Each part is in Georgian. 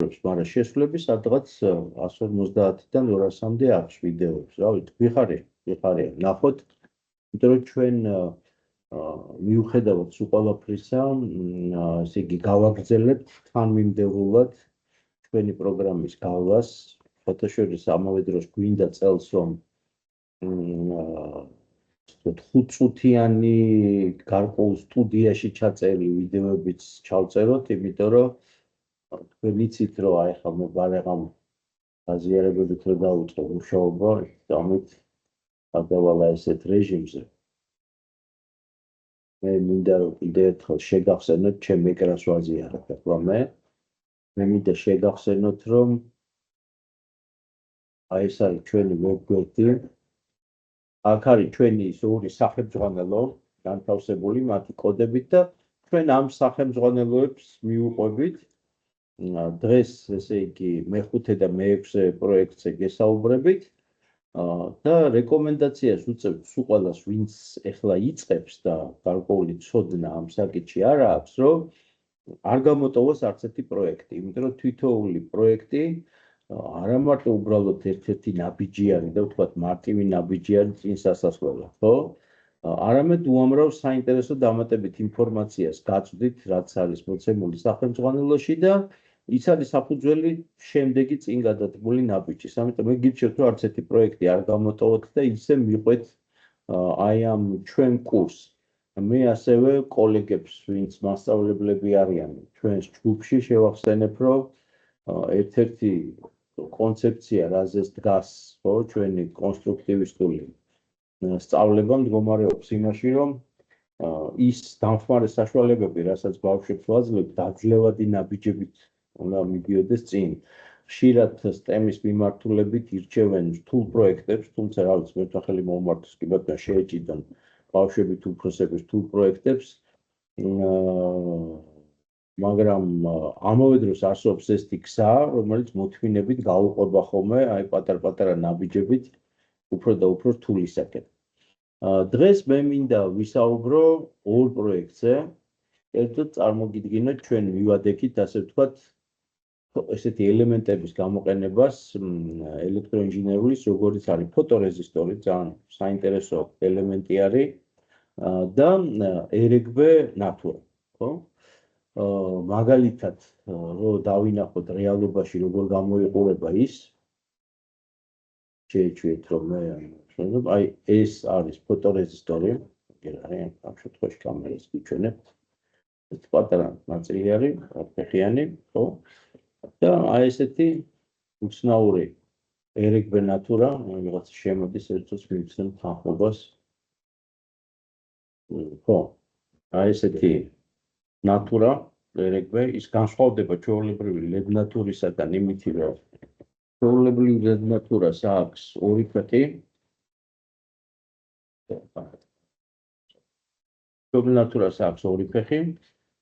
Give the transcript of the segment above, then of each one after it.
ვისაუბრებს, მაგრამ შესრულები სადღაც 150-დან 200-მდე აქვს ვიდეოებს, რა ვიცი, ვიხარია, ნახოთ, იმიტომ რომ ჩვენ მიუხედავად სულ ყველაფრისა, ესე იგი გავაგრძელებთ თანმიმდევრულად ჩვენი პროგრამის გავლას, ფოტოშოპის ამავე დროს გვინდა წელს რომ 5 წუთიანი გარკვეულ სტუდიაში ჩაწერი ვიდეოებიც ჩავწეროთ, იმიტომ რომ თქვენ იცით რომ აი ხა მე ბარაღამ გაზიარებებით რომ დავიწყო მუშაობა, ამით გადავალა ესეთ რეჟიმზე. მე მინდა რომ კიდევ ერთხელ შეგახსენოთ ჩემ ეკრანს ვაზიარებ ახლა მე მინდა შეგახსენოთ რომ აი ეს არის ჩვენი ვებგვერდი. აქ არის ჩვენი ორი სახელმძღვანელო განთავსებული მათი კოდებით და ჩვენ ამ სახელმძღვანელოებს მიუყვებით. დღეს ესე იგი მე-5 და მე-6 პროექტზე გესაუბრებით და რეკომენდაციას ვუწევთ სულ ყველას, ვინც ეხლა იწყებს და გარკვეული ცოდნა ამ საკითხში არ აქვს, რომ არ გამოტოვოს არც ერთი პროექტი, იმიტომ რომ თითოეული პროექტი არა მარტო უბრალოდ ერთ-ერთი ნაბიჯი არის და ვთქვათ მარტივი ნაბიჯი არის წინ სასასვლელად, ხო? არამედ უამრავ საინტერესო დამატებით ინფორმაციას გაწვდით, რაც არის მოცემული სახელმძღვანელოში და ის არის საფუძველი შემდეგი წინ გადადგმული ნაბიჯის. ამიტომ მე გირჩევთ, რომ არც ერთი პროექტი არ გამოტოვოთ და ისე მიყვეთ აი ამ ჩვენ კურსს. მე ასევე კოლეგებს, ვინც მასწავლებლები არიან ჩვენს ჯგუფში, შევახსენებ, რომ ერთ-ერთი კონცეფცია, რაზეც დგას, ხო, ჩვენი კონსტრუქტივისტული სწავლება მდგომარეობს იმაში, რომ ის დამხმარე საშუალებები, რასაც ბავშვებს ვაძლევთ, დაძლევადი ნაბიჯებით უნდა მიდიოდეს წინ. ხშირად STEM-ის მიმართულებით ირჩევენ რთულ პროექტებს, თუმცა რა ვიცი, მე სახელი მომმართოს კი ბატონო შეეჭიდონ ბავშვებით უფროსების რთულ პროექტებს. მაგრამ ამავე დროს არსებობს ესეთი გზა, რომელიც მოთმინებით გაუყვება ხოლმე აი პატარ-პატარა ნაბიჯებით უფრო და უფრო რთულისაკენ. დღეს მე მინდა ვისაუბრო ორ პროექტზე. ერთად წარმოგიდგინოთ ჩვენ მივადექით, ასე ვთქვათ, ესეთი ელემენტების გამოყენებას ელექტროინჟინერულის, როგორც არის ფოტორეზისტორი, ძალიან საინტერესო ელემენტი არის და RGB ნატურა, ხო? მაგალითად, რომ დავინახოთ რეალობაში როგორ გამოიყურება ის. შეეჩვიეთ რომ მე აი ეს არის ფოტორეზისტორი, გერაიან ამ შემთხვევაში კამერას გიჩვენებთ. ეს პატარა ნაწილი არის, ფეხიანი, ხო? და აი ესეთი უცნაური RGB ნატურა, რაღაც შემოდის ერთოს მივცემ თანხმობას. ხო, აი ესეთი ნატურა RGB ის განსხვავდება ჩვეულებრივი LED ნატურისაგან იმით, რომ ჩვეულებრივი LED ნატურას აქვს ორი ფეხი. ჩვეულებრივ ნატურას აქვს ორი ფეხი,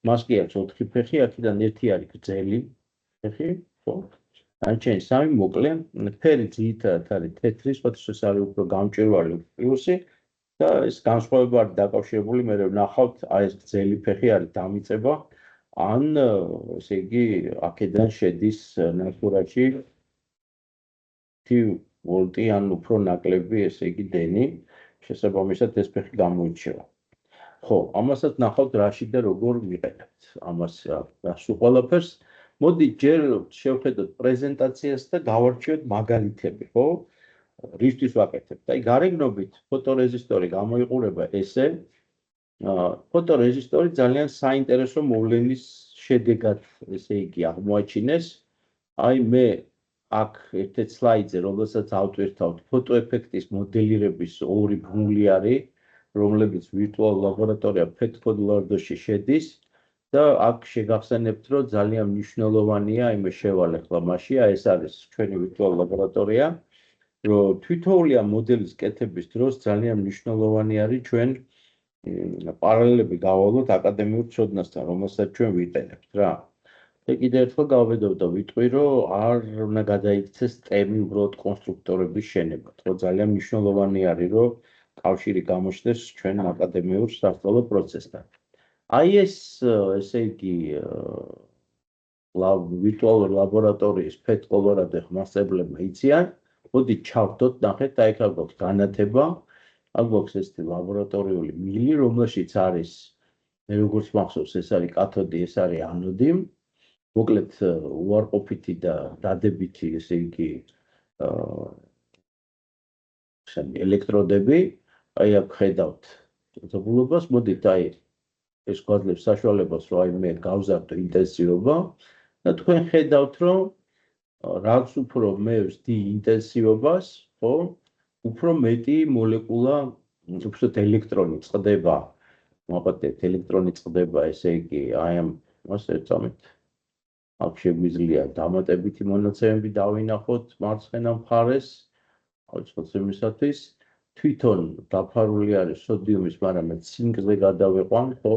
მას კი აქვს 4 ფეხი, აქედან ერთი არის გრძელი ფეხი, ხო? ან ჩვენ სამი მოკლე, ფერი ძირითადად არის თეთრი, სხვათაშორის არის უფრო გამჭვირვალე პლუსი და ეს განსხვავება არის დაკავშირებული, მე ვნახავთ, აი ეს გრძელი ფეხი არის დამიწება, ან ესე იგი აქედან შედის ნატურაში 10 ვოლტი ან უფრო ნაკლები, ესე იგი დენი, შესაბამისად ეს ფეხი გამოირჩევა. ხო, ამასაც ნახავთ რაში და როგორ ვიყენებთ ამას სულ ყველაფერს. მოდი ჯერ შევხედოთ პრეზენტაციას და გავარჩიოთ მაგალითები, ხო? რისთვის ვაკეთებთ? აი გარეგნობით ფოტორეზისტორი გამოიყურება ესე. ფოტორეზისტორი ძალიან საინტერესო მოვლენის შედეგად, ესე იგი, აღმოაჩინეს. აი მე აქ ერთ-ერთ სლაიდზე, რომელსაც ავტვირთავთ, ფოტოეფექტის მოდელირების ორი ბმული არის, რომლებიც ვირტუალურ ლაბორატორია PET-CODE-ში შედის. და აქ შეგახსენებთ, რომ ძალიან მნიშვნელოვანია, იმე შევალ ახლა მასში, ეს არის ჩვენი ვირტუალური ლაბორატორია, რომ თვითოეული ამ მოდელის კეთების დროს ძალიან მნიშვნელოვანი არის ჩვენ პარალელები გავალოთ აკადემიურ ცოდნასთან, რომელსაც ჩვენ ვიყენებთ რა. და კიდევ ერთხელ გავვედავ და ვიტყვი, რომ არ უნდა გადაიქცეს STEM-ი უბრალოდ კონსტრუქტორების შენებად, რომ ძალიან მნიშვნელოვანი არის, რომ კავშირი გამოჩნდეს ჩვენ აკადემიურ სასწავლო პროცესთან. აი ეს, ესე იგი, ვირტუალურ ლაბორატორიის PET კოლორადო მასწავლებლებმა იციან, მოდი ჩავდოთ, ნახეთ, აი აქ გვაქვს განათება, აქ გვაქვს ესეთი ლაბორატორიული მილი, რომელშიც არის, მე როგორც მახსოვს, ეს არის კათოდი, ეს არის ანოდი. მოკლედ უარყოფითი და დადებითი, ესე იგი, ელექტროდები, აი აქ ხედავთ მოწყობილობას, მოდით აი ეს გვაძლევს საშუალებას, რომ აი მე გავზარდო ინტენსივობა და თქვენ ხედავთ, რომ რაც უფრო მე ვსდი ინტენსივობას, ხო, უფრო მეტი მოლეკულა, უბრალოდ ელექტრონი წყდება, მოყავთ ელექტრონი წყდება, ესე იგი, აი ამ ასე წამით აქ შეგვიძლია დამატებითი მონაცემები დავინახოთ მარცხენა მხარეს, აუცილებლად იმისათვის, თვითონ დაფარული არის სოდიუმის, მაგრამ მე ცინკზე გადავიყვან, ხო?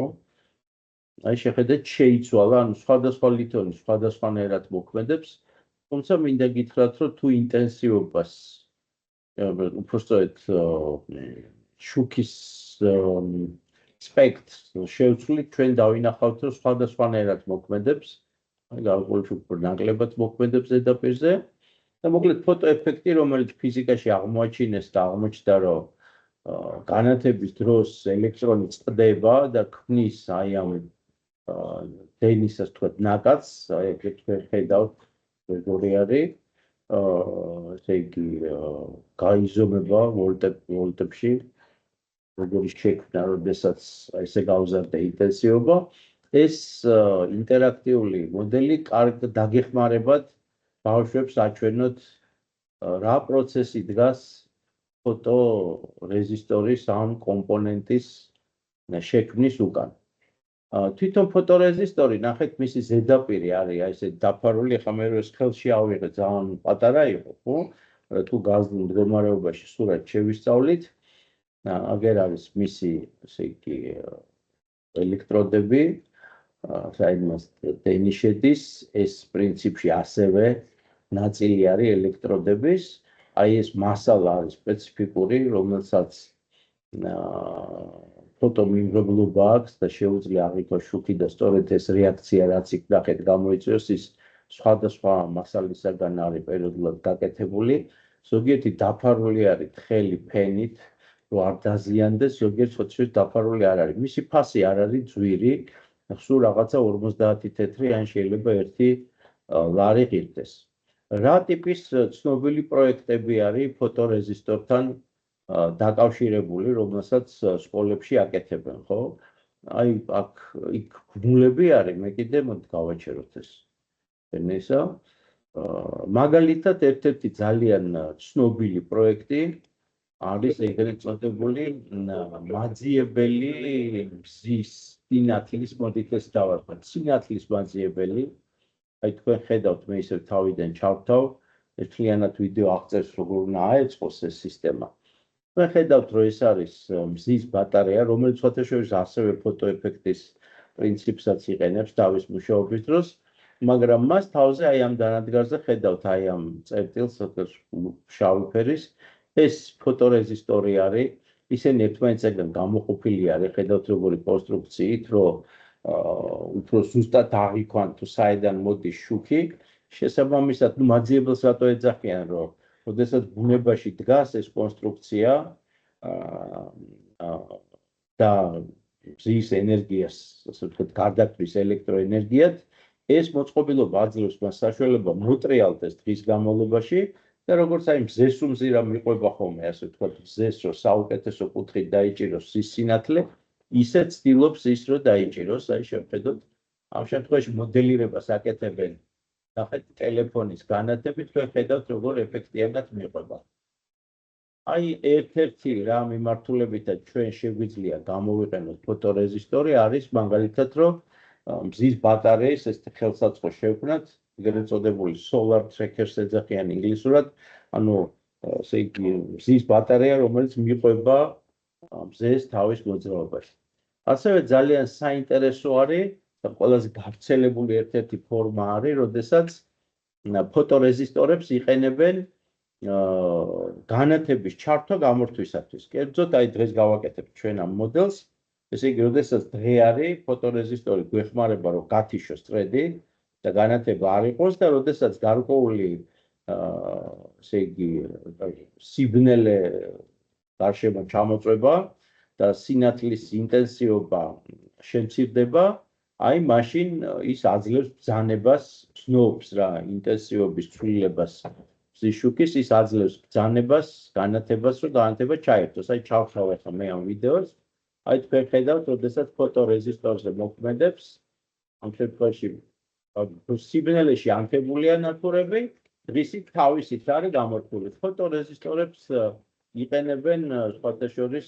აი შეხედეთ, შეიცვალა, ანუ სხვადასხვა ლითონი სხვადასხვანაირად მოქმედებს, თუმცა მინდა გითხრათ, რომ თუ ინტენსივობას, უпростოდ შუქის სპექტრს შევცვლით, ჩვენ დავინახავთ, რომ სხვადასხვანაირად მოქმედებს, აი გარკვეული უფრო ნაკლებად მოქმედებს ზედაპირზე და მოკლედ ფოტოეფექტი, რომელიც ფიზიკაში აღმოაჩინეს და აღმოჩნდა, რომ განათების დროს ელექტრონი წყდება და ქმნის აი ამ დენისას თქვა ნაკადს, აი აქ თქვენ ხედავთ, როგორი არის, ესე იგი, გაიზომება ვოლტებში, როგორი შექმნა, როდესაც ესე გავზარდა ინტენსივობა, ეს ინტერაქტიული მოდელი კარგ დაგეხმარებად ბავშვებს აჩვენოთ, რა პროცესი დგას ფოტორეზისტორის ამ კომპონენტის შექმნის უკან. თვითონ ფოტორეზისტორი, ნახეთ, მისი ზედაპირი არის აი ესე დაფარული, ახლა მე ეს ხელში ავიღე, ძალიან პატარა იყო, ხო? თუ გაზრდილ მდგომარეობაში სურათ შევისწავლით, აგერ არის მისი, ესე იგი, ელექტროდები, საიდანაც დენი შედის, ეს პრინციპში ასევე ნაწილი არის ელექტროდების, აი ეს მასალა არის სპეციფიკური, რომელსაც ფოტომიმღებლობა აქვს და შეუძლია აღიქოს შუქი და სწორედ ეს რეაქცია, რაც იქ ნახეთ გამოიწვევს, ის სხვადასხვა მასალისაგან არის პერიოდულად გაკეთებული, ზოგიერთი დაფარული არის თხელი ფენით, რომ არ დაზიანდეს, ზოგიერთი ხოცით დაფარული არ არის. მისი ფასი არ არის ძვირი, სულ რაღაცა 50 თეთრი, ან შეიძლება 1 ლარი ღირდეს. რა ტიპის ცნობილი პროექტები არის ფოტორეზისტორთან დაკავშირებული, რომელსაც სკოლებში აკეთებენ, ხო? აი აქ იქ გმულები არის, მე კიდე მოდი გავაჩეროთ ეს. ესა მაგალითად ერთ-ერთი ძალიან ცნობილი პროექტი არის ეგრეთ წოდებული მაძიებელი მზის სინათლის, მოდით ეს დავარქვათ, სინათლის მაძიებელი. აი თქვენ ხედავთ, მე ისევ თავიდან ჩავთავ, ერთლიანად ვიდეო აღწერს, როგორ უნდა აეწყოს ეს სისტემა. თქვენ ხედავთ, რომ ეს არის მზის ბატარეა, რომელიც სხვათაშორის ასევე ფოტოეფექტის პრინციპსაც იყენებს თავის მუშაობის დროს, მაგრამ მას თავზე აი ამ დანადგარზე ხედავთ, აი ამ წერტილს, შავი ფერის, ეს ფოტორეზისტორი არის, ისინი ერთმანეთისგან გამოყოფილი არის, ხედავთ როგორი კონსტრუქციით, რომ უფრო ზუსტად აღიქვან თუ საიდან მოდის შუქი, შესაბამისად, მაძიებელს რატო ეძახიან, რომ როდესაც ბუნებაში დგას ეს კონსტრუქცია და მზის ენერგიას, ასე ვთქვათ, გარდაქმნის ელექტროენერგიად, ეს მოწყობილობა აძლევს მას საშუალება მოტრიალდეს დღის განმავლობაში და როგორც აი მზეს უმზირა მიყვება ხოლმე, ასე ვთქვათ, მზეს რომ საუკეთესო კუთხით დაიჭიროს ის სინათლე, ისე ცდილობს ის რომ დაიჭიროს, აი შევხედოთ, ამ შემთხვევაში მოდელირებას აკეთებენ, ნახეთ, ტელეფონის განათებით, თქვენ ხედავთ, როგორ ეფექტიანად მიყვება. აი ერთ-ერთი რა მიმართულებითაც ჩვენ შეგვიძლია გამოვიყენოთ ფოტორეზისტორი არის მაგალითად, რომ მზის ბატარეის ეს ხელსაწყო შევქმნათ, ეგრეთ წოდებული solar trackers ეძახიან ინგლისურად, ანუ ესე იგი მზის ბატარეა, რომელიც მიყვება მზეს თავის მოძრაობაში. ასევე ძალიან საინტერესო არის და ყველაზე გავრცელებული ერთ-ერთი ფორმა არის, როდესაც ფოტორეზისტორებს იყენებენ განათების ჩართვა გამორთვისათვის. კერძოდ, აი დღეს გავაკეთებ ჩვენ ამ მოდელს, ესე იგი, როდესაც დღე არის, ფოტორეზისტორი გვეხმარება, რომ გათიშოს წრედი და განათება არ იყოს და როდესაც გარკვეული ესე იგი სიბნელე გარშემო ჩამოწვება და სინათლის ინტენსივობა შემცირდება, აი მაშინ ის აძლევს ბრძანებას, ცნობს რა ინტენსივობის ცვლილებას ზიშუქის, ის აძლევს ბრძანებას, განათებას, რომ განათება ჩაერთოს. აი ჩავხრავ ახლა მე ამ ვიდეოს. აი თქვენ ხედავთ, როდესაც ფოტორეზისტორზე მოქმედებს, ამ შემთხვევაში სიბნელეში ანთებულია ნათურები, დღისით თავისით არის გამორთული. ფოტორეზისტორებს იყენებენ სხვათა შორის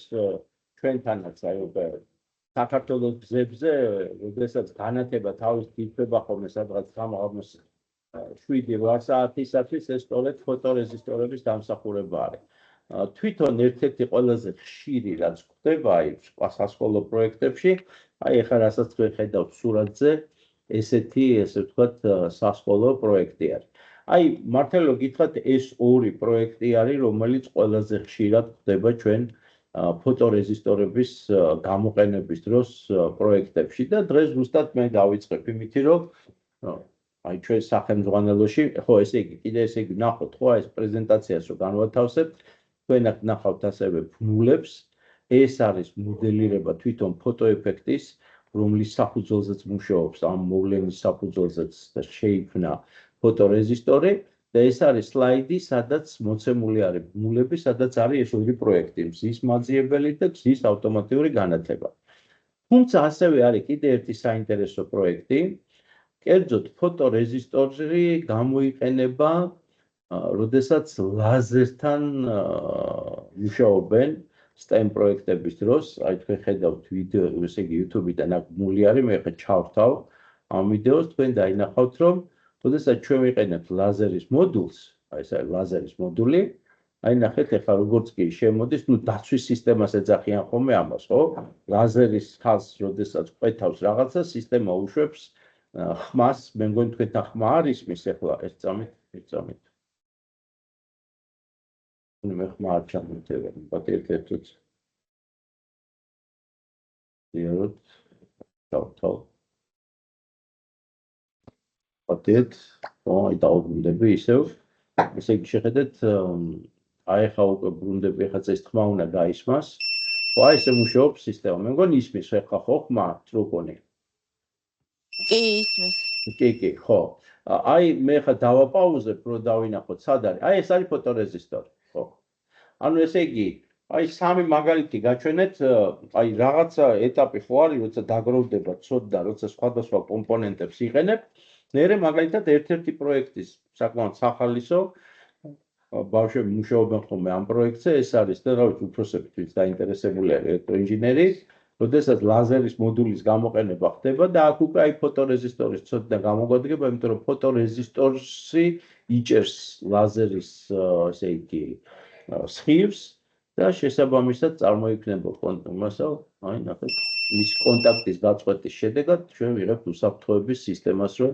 ჩვენთანაც, აი საქართველოს გზებზე, როდესაც განათება თავის თითება ხოლმე სადღაც 7-8 საათისათვის, ეს სწორედ ფოტორეზისტორების დამსახურება არის. თვითონ ერთ-ერთი ყველაზე ხშირი რაც ხდება აი სასკოლო პროექტებში, აი ახლა რასაც თქვენ ხედავთ სურათზე, ესეთი, ესე ვთქვათ, სასკოლო პროექტი არის. აი მართლა გითხრათ, ეს ორი პროექტი არის, რომელიც ყველაზე ხშირად ხდება ჩვენ ფოტორეზისტორების გამოყენების დროს პროექტებში და დღეს ზუსტად მე დავიწყებ იმითი, რომ აი ჩვენ სახელმძღვანელოში, ხო ესე იგი, კიდე ესე იგი ნახოთ, ხო ეს პრეზენტაციას რო განვათავსებთ, თქვენ აქ ნახავთ ასევე ბმულებს, ეს არის მოდელირება თვითონ ფოტოეფექტის, რომლის საფუძველზეც მუშაობს, ამ მოვლენის საფუძველზეც და შეიქმნა ფოტორეზისტორი და ეს არის სლაიდი, სადაც მოცემული არის ბმულები, სადაც არის ეს ორი პროექტი, მზის მაძიებელი და გზის ავტომატიური განათება. თუმცა ასევე არის კიდე ერთი საინტერესო პროექტი, კერძოდ ფოტორეზისტორი გამოიყენება, როდესაც ლაზერთან მუშაობენ STEM პროექტების დროს, აი თქვენ ხედავთ ვიდეო, ესე იგი YouTube-დან აქ ბმული არის, მე ხე ჩავთავ ამ ვიდეოს, თქვენ დაინახავთ, რომ როდესაც ჩვენ ვიყენებთ ლაზერის მოდულს, აი ეს არის ლაზერის მოდული, აი ნახეთ ახლა როგორც კი შემოდის, ნუ დაცვის სისტემას ეძახიან ხოლმე ამას, ხო? ლაზერის ხაზს როდესაც ყვეთავს რაღაცა, სისტემა უშვებს ხმას, მე მგონი თქვენთან ხმა არის მის ახლა ეს წამით. მე ხმა არ ჩამოთევენ, პატიეთ. დიალოგ თავ. პატიეთ, აი დაუბრუნდები ისევ. ესე იგი შეხედეთ, აი ხა უკვე ბრუნდები, ხა წეს ხმა უნდა გაისმას. ხო, აი ესე მუშაობს სისტემა. მე მგონი ისმის ხა ხო ხმა წრუკონი. კი, ისმის. კი, ხო. აი მე ხა დავაპაუზებ, რომ დავინახოთ სად არის. აი ეს არის ფოტორეზისტორი, ხო. ანუ ესე იგი, აი სამი მაგალითი გაჩვენეთ, აი რაღაცა ეტაპი ხო არის, როცა დაგროვდება ცოდნა, როცა სხვადასხვა კომპონენტებს იყენებ, მერე მაგალითად ერთ-ერთი პროექტის საკმაოდ სახალისო ბავშვები მუშაობენ ხოლმე ამ პროექტზე, ეს არის და რა ვიცი, უფროსები თვითონ დაინტერესებული არის ელექტროინჟინერიის, როდესაც ლაზერის მოდულის გამოყენება ხდება და აქ უკვე აი ფოტორეზისტორის ცოდნა გამოგვადგება, იმიტომ რომ ფოტორეზისტორი იჭერს ლაზერის ესე იგი სხივს და შესაბამისად წარმოიქმნება მასალ, აი ნახეთ, მის კონტაქტის გაწყვეტის შედეგად ჩვენ ვიღებთ უსაფრთხოების სისტემას, რომ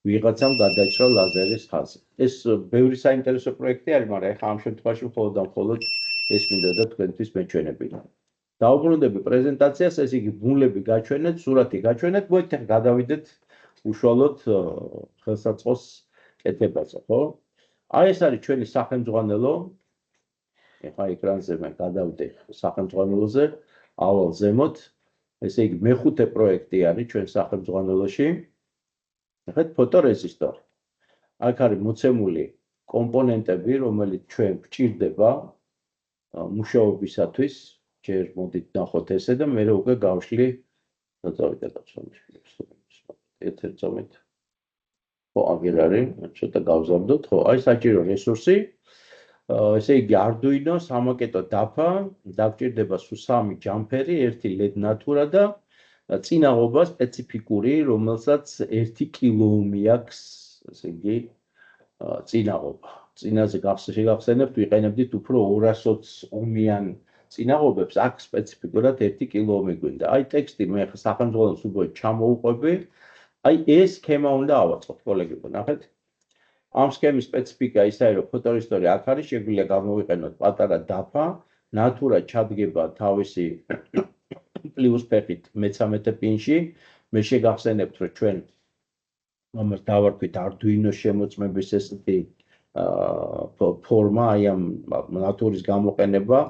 ვიღაცამ გადაჭრა ლაზერის ხაზი. ეს ბევრი საინტერესო პროექტი არის, მაგრამ ეხლა ამ შემთხვევაში მხოლოდ და მხოლოდ ეს მინდა და თქვენთვის მეჩვენებინა. დაუბრუნდები პრეზენტაციას, ეს იგი ბმულები გაჩვენეთ, სურათი გაჩვენეთ, მოიეთ გადავიდეთ უშუალოდ ხელსაწყოს კეთებაზე, ხო? აი ეს არის ჩვენი სახელმძღვანელო. ეხლა ეკრანზე მე გადავიდე სახელმძღვანელოზე, ავალ ზემოთ. ესე იგი მეხუთე პროექტი არის ჩვენ სახელმძღვანელოში. ნახეთ ფოტორეზისტორი. აქ არის მოცემული კომპონენტები, რომელიც ჩვენ გვჭირდება მუშაობისათვის. ჯერ მოდით ნახოთ ესე და მე უკვე გავშლი დაწავიდე ერთ-ერთ წამით. ხო, აგერ არის, ცოტა გავზარდოთ, ხო, აი საჭირო რესურსი. ესე იგი Arduino, სამაკეტო დაფა, დაგჭირდება სულ 3 ჯამფერი, 1 LED ნათურა და წინაღობა სპეციფიკური, რომელსაც 1 კილოომი აქვს, ესე იგი წინაღობა. წინაზე გახსენებთ, ვიყენებდით უფრო 220 ომიან წინაღობებს, აქ სპეციფიკურად 1 კილოომი გვინდა. აი ტექსტი მე ხა სახელმძღვანელოს უბრალოდ ჩამოუყვები. აი ეს სქემა უნდა ავაწყოთ, კოლეგებო, ნახეთ. ამ სქემის სპეციფიკა ისაა, რომ ფოტორეზისტორი აქ არის, შეგვიძლია გამოვიყენოთ პატარა დაფა, ნათურა ჩადგება თავისი პლუს ფეხით მე-13 პინში. მე შეგახსენებთ, რომ ჩვენ ამას დავარქვით Arduino შემოწმების ესეთი ფორმა, აი ამ ნატურის გამოყენება,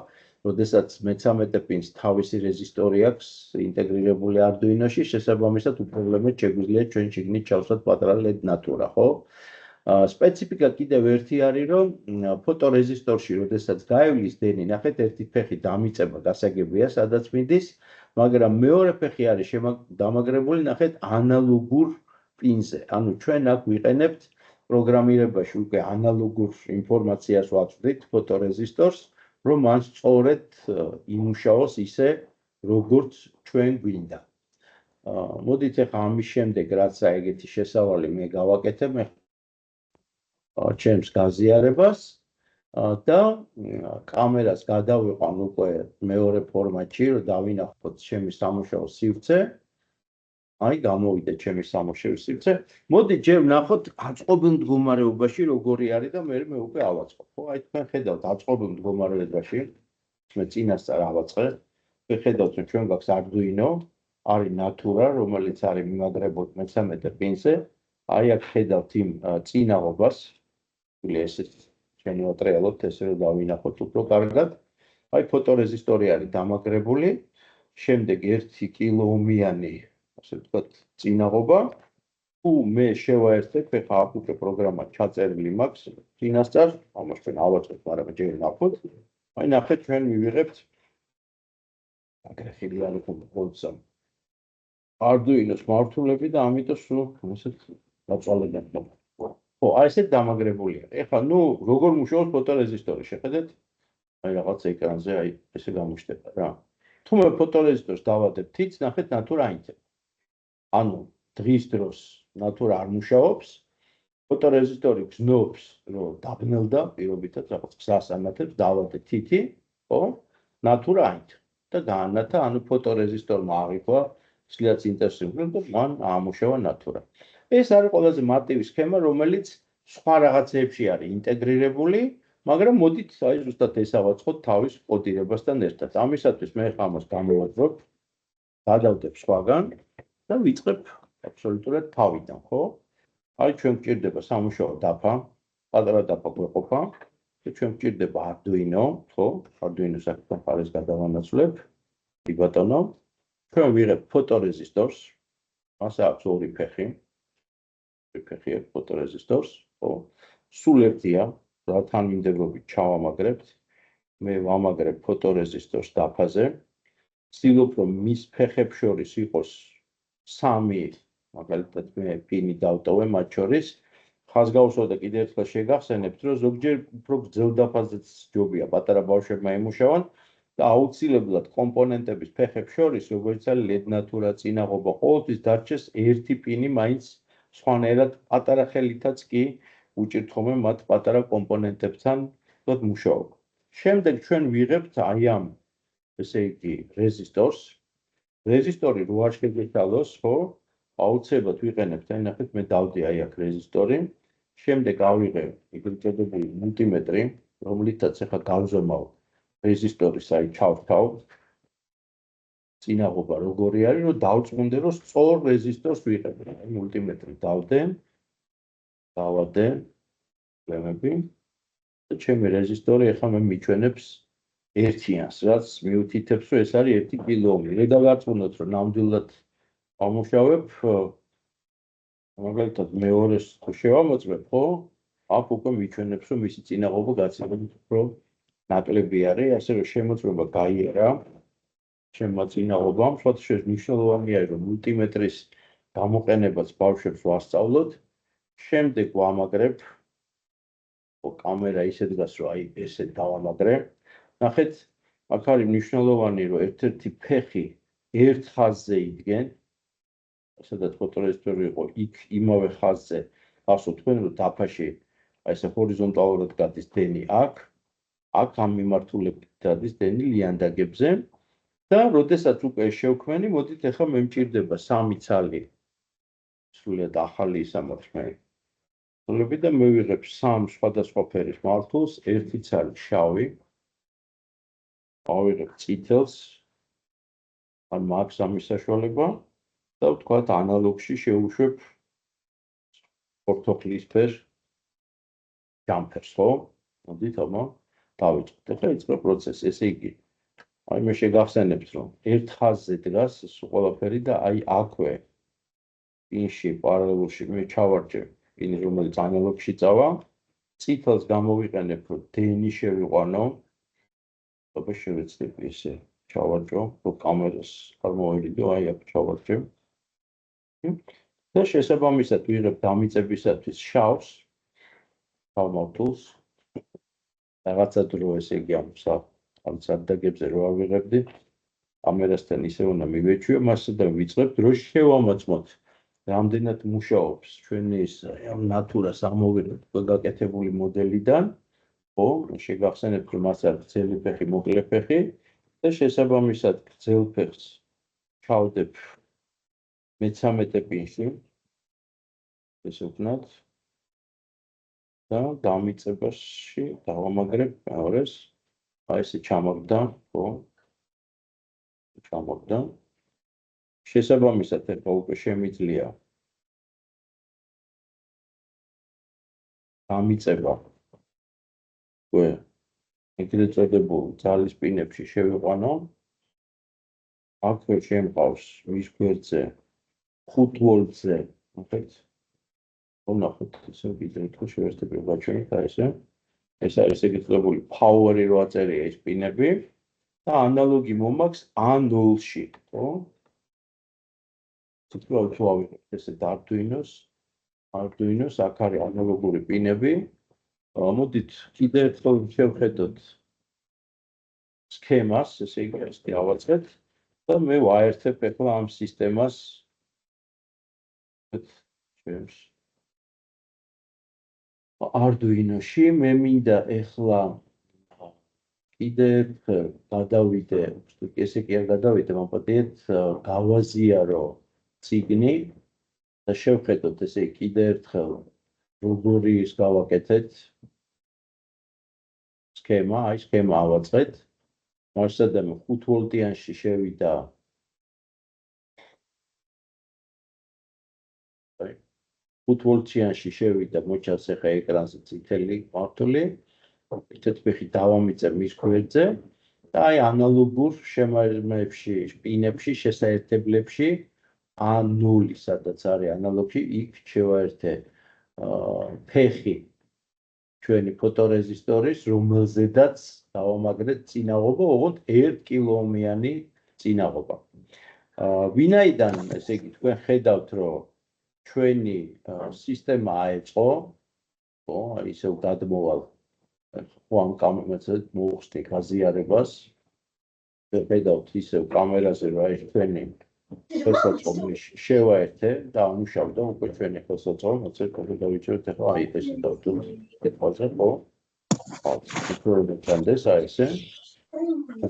როდესაც მე-13 პინს თავისი რეზისტორი აქვს ინტეგრირებული Arduino-ში, შესაბამისად უპრობლემოდ შეგვიძლია ჩვენ შიგნით ჩავსვათ პატარა LED ნატურა, ხო? სპეციფიკა კიდევ ერთი არის, რომ ფოტორეზისტორში, როდესაც გაივლის დენი, ნახეთ, ერთი ფეხი დამიწება გასაგებია, სადაც მიდის, მაგრამ მეორე ფეხი არის დამაგრებული, ნახეთ, ანალოგურ პინზე. ანუ ჩვენ აქ ვიყენებთ პროგრამირებაში უკვე ანალოგურ ინფორმაციას ვაწვდით ფოტორეზისტორს, რომ მან სწორედ იმუშაოს ისე, როგორც ჩვენ გვინდა. მოდით ახლა ამის შემდეგ, რაც ეგეთი შესავალი მე გავაკეთებ, ჩემს გაზიარებას და კამერას გადავიყვან უკვე მეორე ფორმატში, რომ დავინახოთ ჩემი სამუშაო სივრცე. აი გამოვიდა ჩემი სამუშაო სივრცე. მოდი ჯერ ვნახოთ აწყობილ მდგომარეობაში როგორი არის და მე უკვე ავაწყობ. ხო, აი თქვენ ხედავთ აწყობილ მდგომარეობაში, მე წინასწარ ავაწყე. თქვენ ხედავთ რომ ჩვენ გვაქვს Arduino, არის ნატურა, რომელიც არის მიმაგრებული მე-13 პინზე. აი აქ ხედავთ იმ წინაღობას, ესეც ჩვენი ვატრიალოთ, ესე რომ დავინახოთ უფრო კარგად. აი ფოტორეზისტორი არის დამაგრებული, შემდეგ 1 კილოომიანი ასე ვთქვათ, წინაღობა. თუ მე შევაერთებ, ეხლა აქ უკვე პროგრამა ჩაწერილი მაქვს წინასწარ, ამას ჩვენ ავაწყებთ, მაგრამ ჯერ ნახოთ. აი ნახეთ, ჩვენ მივიღებთ აგრეხილი არის ხოლმე Arduino-s მართულები და ამიტომ სულ ესეთ დაწვალებენ. ხო, აი ესეთ დამაგრებული არის. ეხლა ნუ როგორ მუშაობს ფოტორეზისტორი, შეხედეთ? აი რაღაც ეკრანზე აი ესე გამოჩნდება რა. თუ მე ფოტორეზისტორს დავადებ თითს, ნახეთ ნატურა აინთება. ანუ დღის დროს ნატურა არ მუშაობს, ფოტორეზისტორი გზნობს, რომ დაბნელდა, პირობითად რაღაც გზას ანათებს, დავადე თითი, ხო? ნატურა აინთება და გაანათა, ანუ ფოტორეზისტორმა აღიქვა, სლაც ინტერესებული და მან აამუშავა ნატურა. ეს არის ყველაზე მარტივი სქემა, რომელიც სხვა რაღაცეებში არის ინტეგრირებული, მაგრამ მოდით აი ზუსტად ეს ავაწყოთ თავის კოდირებასთან ერთად. ამისათვის მე ხა ამას გამოვაძვრებ, გადავდებ სხვაგან და ვიწყებ აბსოლუტურად თავიდან, ხო? აი ჩვენ გვჭირდება სამუშაო დაფა, პატარა დაფა გვეყოფა და ჩვენ გვჭირდება Arduino, ხო? Arduino-ს აქ მხარეს გადავანაცვლებ. კი ბატონო. ჩვენ ვიღებთ ფოტორეზისტორს, მას აქვს ორი ფეხი. ორი ფეხი აქვს ფოტორეზისტორს, ხო? სულ ერთია, რა თანმიმდევრობით ჩავამაგრებთ. მე ვამაგრებ ფოტორეზისტორს დაფაზე. ვცდილობ რომ მის ფეხებს შორის იყოს 3, მაგალითად მე პინი დავტოვე მათ შორის. ხაზგაუსვა და კიდევ ერთხელ შეგახსენებთ, რომ ზოგჯერ უფრო გრძელ დაფაზეც ჯობია პატარა ბავშვებმა ემუშავონ და აუცილებლად კომპონენტების ფეხებს შორის, როგორც არის LED ნატურა, წინაღობა, ყოველთვის დარჩეს ერთი პინი მაინც სხვანაირად პატარა ხელითაც კი უჭირთ ხოლმე მათ პატარა კომპონენტებთან ვთქვათ მუშაობა. შემდეგ ჩვენ ვიღებთ აი ამ ესე იგი რეზისტორს. რეზისტორი რო არ შეგეცალოს, ხო? აუცილებლად ვიყენებთ, აი ნახეთ, მე დავდი აი აქ რეზისტორი. შემდეგ ავიღე ეგრეთ წოდებული მულტიმეტრი, რომლითაც ახლა გავზომავ რეზისტორის აი ჩავთავ. წინაღობა როგორი არის, რომ დავწმუნდე, რომ სწორ რეზისტორს ვიღებ. აი მულტიმეტრი დავდე. დავადე ლემები და ჩემი რეზისტორი ახლა მე მიჩვენებს ერთიანს, რაც მიუთითებს, რომ ეს არის 1 კილოომი. მე დავარწმუნოთ, რომ ნამდვილად ამუშავებ, მაგალითად მეორეს თუ შევამოწმებ, ხო? აქ უკვე მიჩვენებს, რომ მისი წინაღობა გაცილებით უფრო ნაკლები არის, ასე რომ შემოწმება გაიარა. ჩემმა წინაღობამ, სხვათა შორის მნიშვნელოვანია, რომ მულტიმეტრის გამოყენებაც ბავშვებს ვასწავლოთ. შემდეგ ვამაგრებ კამერა ისე დგას, რომ აი ესე დავამაგრე. ნახეთ, აქ არის მნიშვნელოვანი, რომ ერთ-ერთი ფეხი ერთ ხაზზე იდგენ. სადაც ფოტორეზისტორი იყო, იქ იმავე ხაზზე გახსოვთ თქვენ, რომ დაფაში აი ესე ჰორიზონტალურად გადის დენი აქ ამ მიმართულებით გადის დენი ლიანდაგებზე და როდესაც უკვე შევქმენი, მოდით ახლა მე მჭირდება 3 ცალი სრულიად ახალი სამართლე. სულები და მე ვიღებ 3 სხვადასხვა ფერის მართულს, ერთი ცალი შავი. ავიღებ წითელს, ან მაქვს ამის საშუალება და ვთქვათ ანალოგში შევუშვებ პორტოფლისფერ ჯამფერს, ხო? მოდით, აბა, დავიწყოთ. ახლა იწყება პროცესი, ესე იგი, აი მე შეგახსენებთ, რომ ერთ ხაზზე დგას ეს ყველაფერი და აი აქვე პინში პარალელურში მე ჩავარჯებ პინი, რომელიც ანალოგში წავა, წითელს გამოვიყენებ, რომ D-ი შევიყვანო. აბა შევეცდები ესე ჩავარჯო, რომ კამერას არ მოვერიდო, აი აქ ჩავარჯებ. და შესაბამისად ვიღებ დამიწებისათვის შავს, თავმართულს. რაღაცა დრო ესე იგი ამ სარდაგებზე რო ავიღებდი, კამერასთან ისე უნდა მივეჩვიო, მასე და ვიწყებ დროში შევამოწმოთ. რამდენად მუშაობს ჩვენი ის ამ ნატურას ამოვიღებთ გაკეთებული მოდელიდან, ხო, შეგახსენებთ, რომ მას არის გრძელი ფეხი, მოკლე ფეხი და შესაბამისად გრძელ ფეხს ჩავდებ მე-13 პინში, ესე ვქნათ და დამიწებაში დავამაგრებ მეორეს, აი ესე ჩამოგდა, ხო, ჩამოგდა. შესაბამისად ახლა უკვე შემიძლია დამიწება უკვე ეგრეთ წოდებულ ძალის პინებში შევიყვანო. აქვე შემყავს მის გვერდზე 5 ვოლტზე, ნახეთ. ნახეთ, ესე ვიდრე თუ შევეცდები გაჩვენოთ აი ესე. ეს არის ეგრეთ წოდებული power-ი რო აწერია ეს პინები და ანალოგი მომაქვს A0-ში, ხო? თუ ავიღებთ ესე Arduino-ს, აქ არის ანალოგური პინები. მოდით კიდე ერთხელ შევხედოთ სქემას, ესე იგი ესე ავაწყეთ და მე ვაერთებ ახლა ამ სისტემას ჩემს Arduino-ში. მე მინდა ახლა კიდე ერთხელ გადავიდე, ესე კი არ გადავიდე, მოგწოდეთ, გავაზიარო ციგნი და შევხედოთ ესე კიდე ერთხელ როგორი ის გავაკეთეთ სქემა, აი სქემა ავაწყეთ. მარსადამე 5 ვოლტიანში შევიდა 5 ვოლტიანში შევიდა, მოჩანს ახლა ეკრანზე წითელი მართული. ერთ ფეხი დავამიწებ მის გვერდზე და აი ანალოგურ შემაერთებებში, პინებში, შესაერთებლებში A0, სადაც არის ანალოგი, იქ შევაერთე ფეხი ჩვენი ფოტორეზისტორის, რომელზედაც დავამაგრეთ წინაღობა, ოღონდ 1 კილოომიანი წინაღობა. ვინაიდან, ესე იგი, თქვენ ხედავთ, რომ ჩვენი სისტემა აეწყო, ხო, ისევ გადმოვალ ხო ამ კამერაზე მოუხსნით გაზიარებას. ხედავთ ისევ კამერაზე, რომ აი ჩვენი ხელსაწყობი შევაერთე და ამუშავდა უკვე ჩვენი ხელსაწყობი, მოწერ კოპი დავიჭერეთ ახლა აი ესე დავდოთ კეთვალზე, ხო? პროგრამის აი ესე.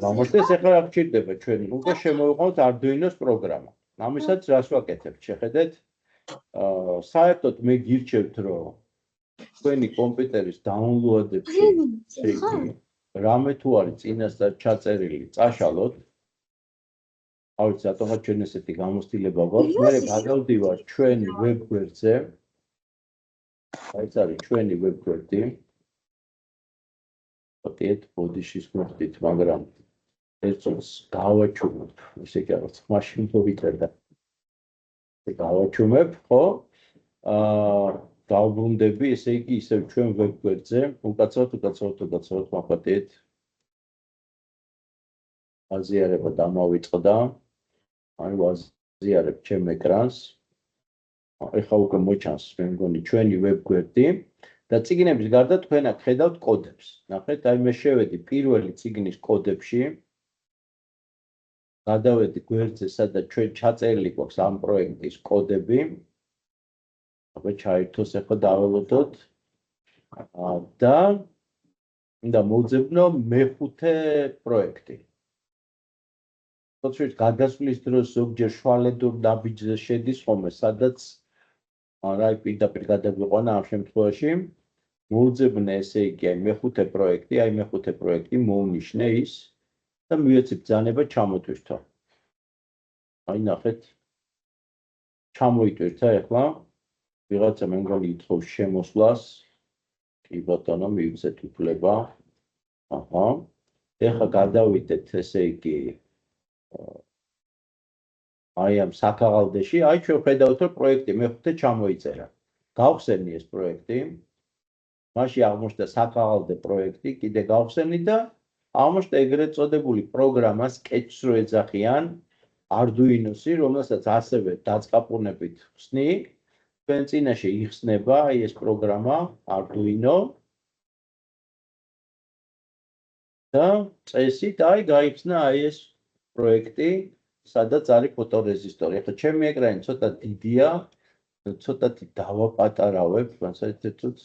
გამოსდეს ახლა რა გჭირდება ჩვენ? უკვე შემოვიყვანოთ Arduino-s პროგრამა. ამისაც რას ვაკეთებთ? შეხედეთ. საერთოდ მე გირჩევთ, რომ თქვენი კომპიუტერის დაუნლოდებში, ესე იგი, რამე თუ არის წინასწარ ჩაწერილი, წაშალოთ. ავიც რატომაც ჩვენ ესეთი გამოცდილება გვაქვს, მე გადავდივარ ჩვენი ვებ გვერდზე. აი ეს არის ჩვენი ვებ გვერდი. მოდით ბოდიშის გვერდით, მაგრამ ერთს გავაჩუმებ, ესე იგი რაღაც მაშინ მოვიწერდა. გავაჩუმებ, ხო? დავბრუნდები, ესე იგი, ისევ ჩვენ ვებ გვერდზე, უკაცრავად მოვხატეთ. აზიარება დამავიწყდა. აი ვაზიარებ ჩემ ეკრანს. ეხლა უკვე მოჩანს, მე მგონი, ჩვენი ვებ გვერდი და წიგნების გარდა თქვენ აქ ხედავთ კოდებს. ნახეთ, აი მე შევედი პირველი წიგნის კოდებში. გადავედი გვერდზე, სადაც ჩვენ ჩაწერილი გვაქვს ამ პროექტის კოდები. აბა ჩაერთოს ახლა დაველოდოთ. და მინდა მოვძებნო მე-5 პროექტი. თორემ გადასვლის დროს ზოგჯერ შვალედურ ნაბიჯზე შედის ხოლმე, სადაც აი პირდაპირ გადაგვიყვანა ამ შემთხვევაში. მოვძებნე ესე იგი აი მე-5 პროექტი, აი მე-5 პროექტი მოვნიშნე ის და მივეცი ბრძანება ჩამოტვირთო. აი ნახეთ. ჩამოიტვირთა ახლა. ვიღაცა მე მგონი ითხოვს შემოსვლას. კი ბატონო, მივცეთ უფლება. აჰა. ეხლა გადავიდეთ, ესე იგი, აი ამ საქაღალდეში, აი ჩვენ ხედავთ, რომ პროექტი მეხუთე ჩამოიწერა. გავხსენი ეს პროექტი. მაშინ აღმოჩნდა საქაღალდე პროექტი, კიდე გავხსენი და აღმოჩნდა ეგრეთ წოდებული პროგრამა Sketch რო ეძახიან, Arduino-ში, რომელსაც ასევე დაწყაპუნებით ხსნი. თქვენ წინაშე იხსნება აი ეს პროგრამა Arduino და წესით აი გაიხსნა აი ეს პროექტი, სადაც არის ფოტორეზისტორი. ახლა ჩემი ეკრანი ცოტა დიდია, ცოტათი დავაპატარავებ, მასაითეთუც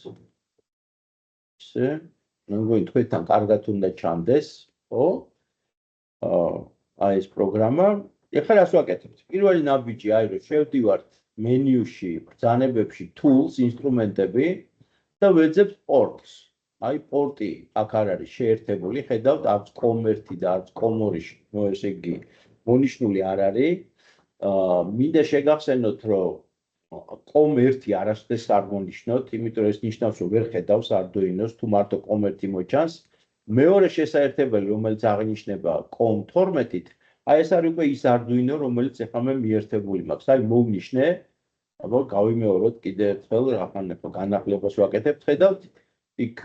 ისე, მე მგონი თქვენთან კარგად უნდა ჩანდეს, ხო? აი ეს პროგრამა. ეხლა რას ვაკეთებთ? პირველი ნაბიჯი აი რომ შევდივართ მენიუში, ბრძანებებში, tools, ინსტრუმენტები და ვეძებთ ports. აი პორტი აქ არ არის შეერთებული, ხედავთ, აქვს com1 და აქვს com2, ესე იგი მონიშნული არ არის. მინდა შეგახსენოთ, რომ com1 არასოდეს არ მონიშნოთ, იმიტომ რომ ეს ნიშნავს, რომ ვერ ხედავს Arduino-ს, თუ მარტო com1 მოჩანს. მეორე შესაერთებელი, რომელიც აღინიშნება com12-ით, აი ეს არის უკვე ის Arduino, რომელიც ეხლა მე მიერთებული მაქვს. აი მოვნიშნე, აბა გავიმეოროთ კიდე ერთხელ, ახლა განახლებას ვაკეთებთ, ხედავთ, იქ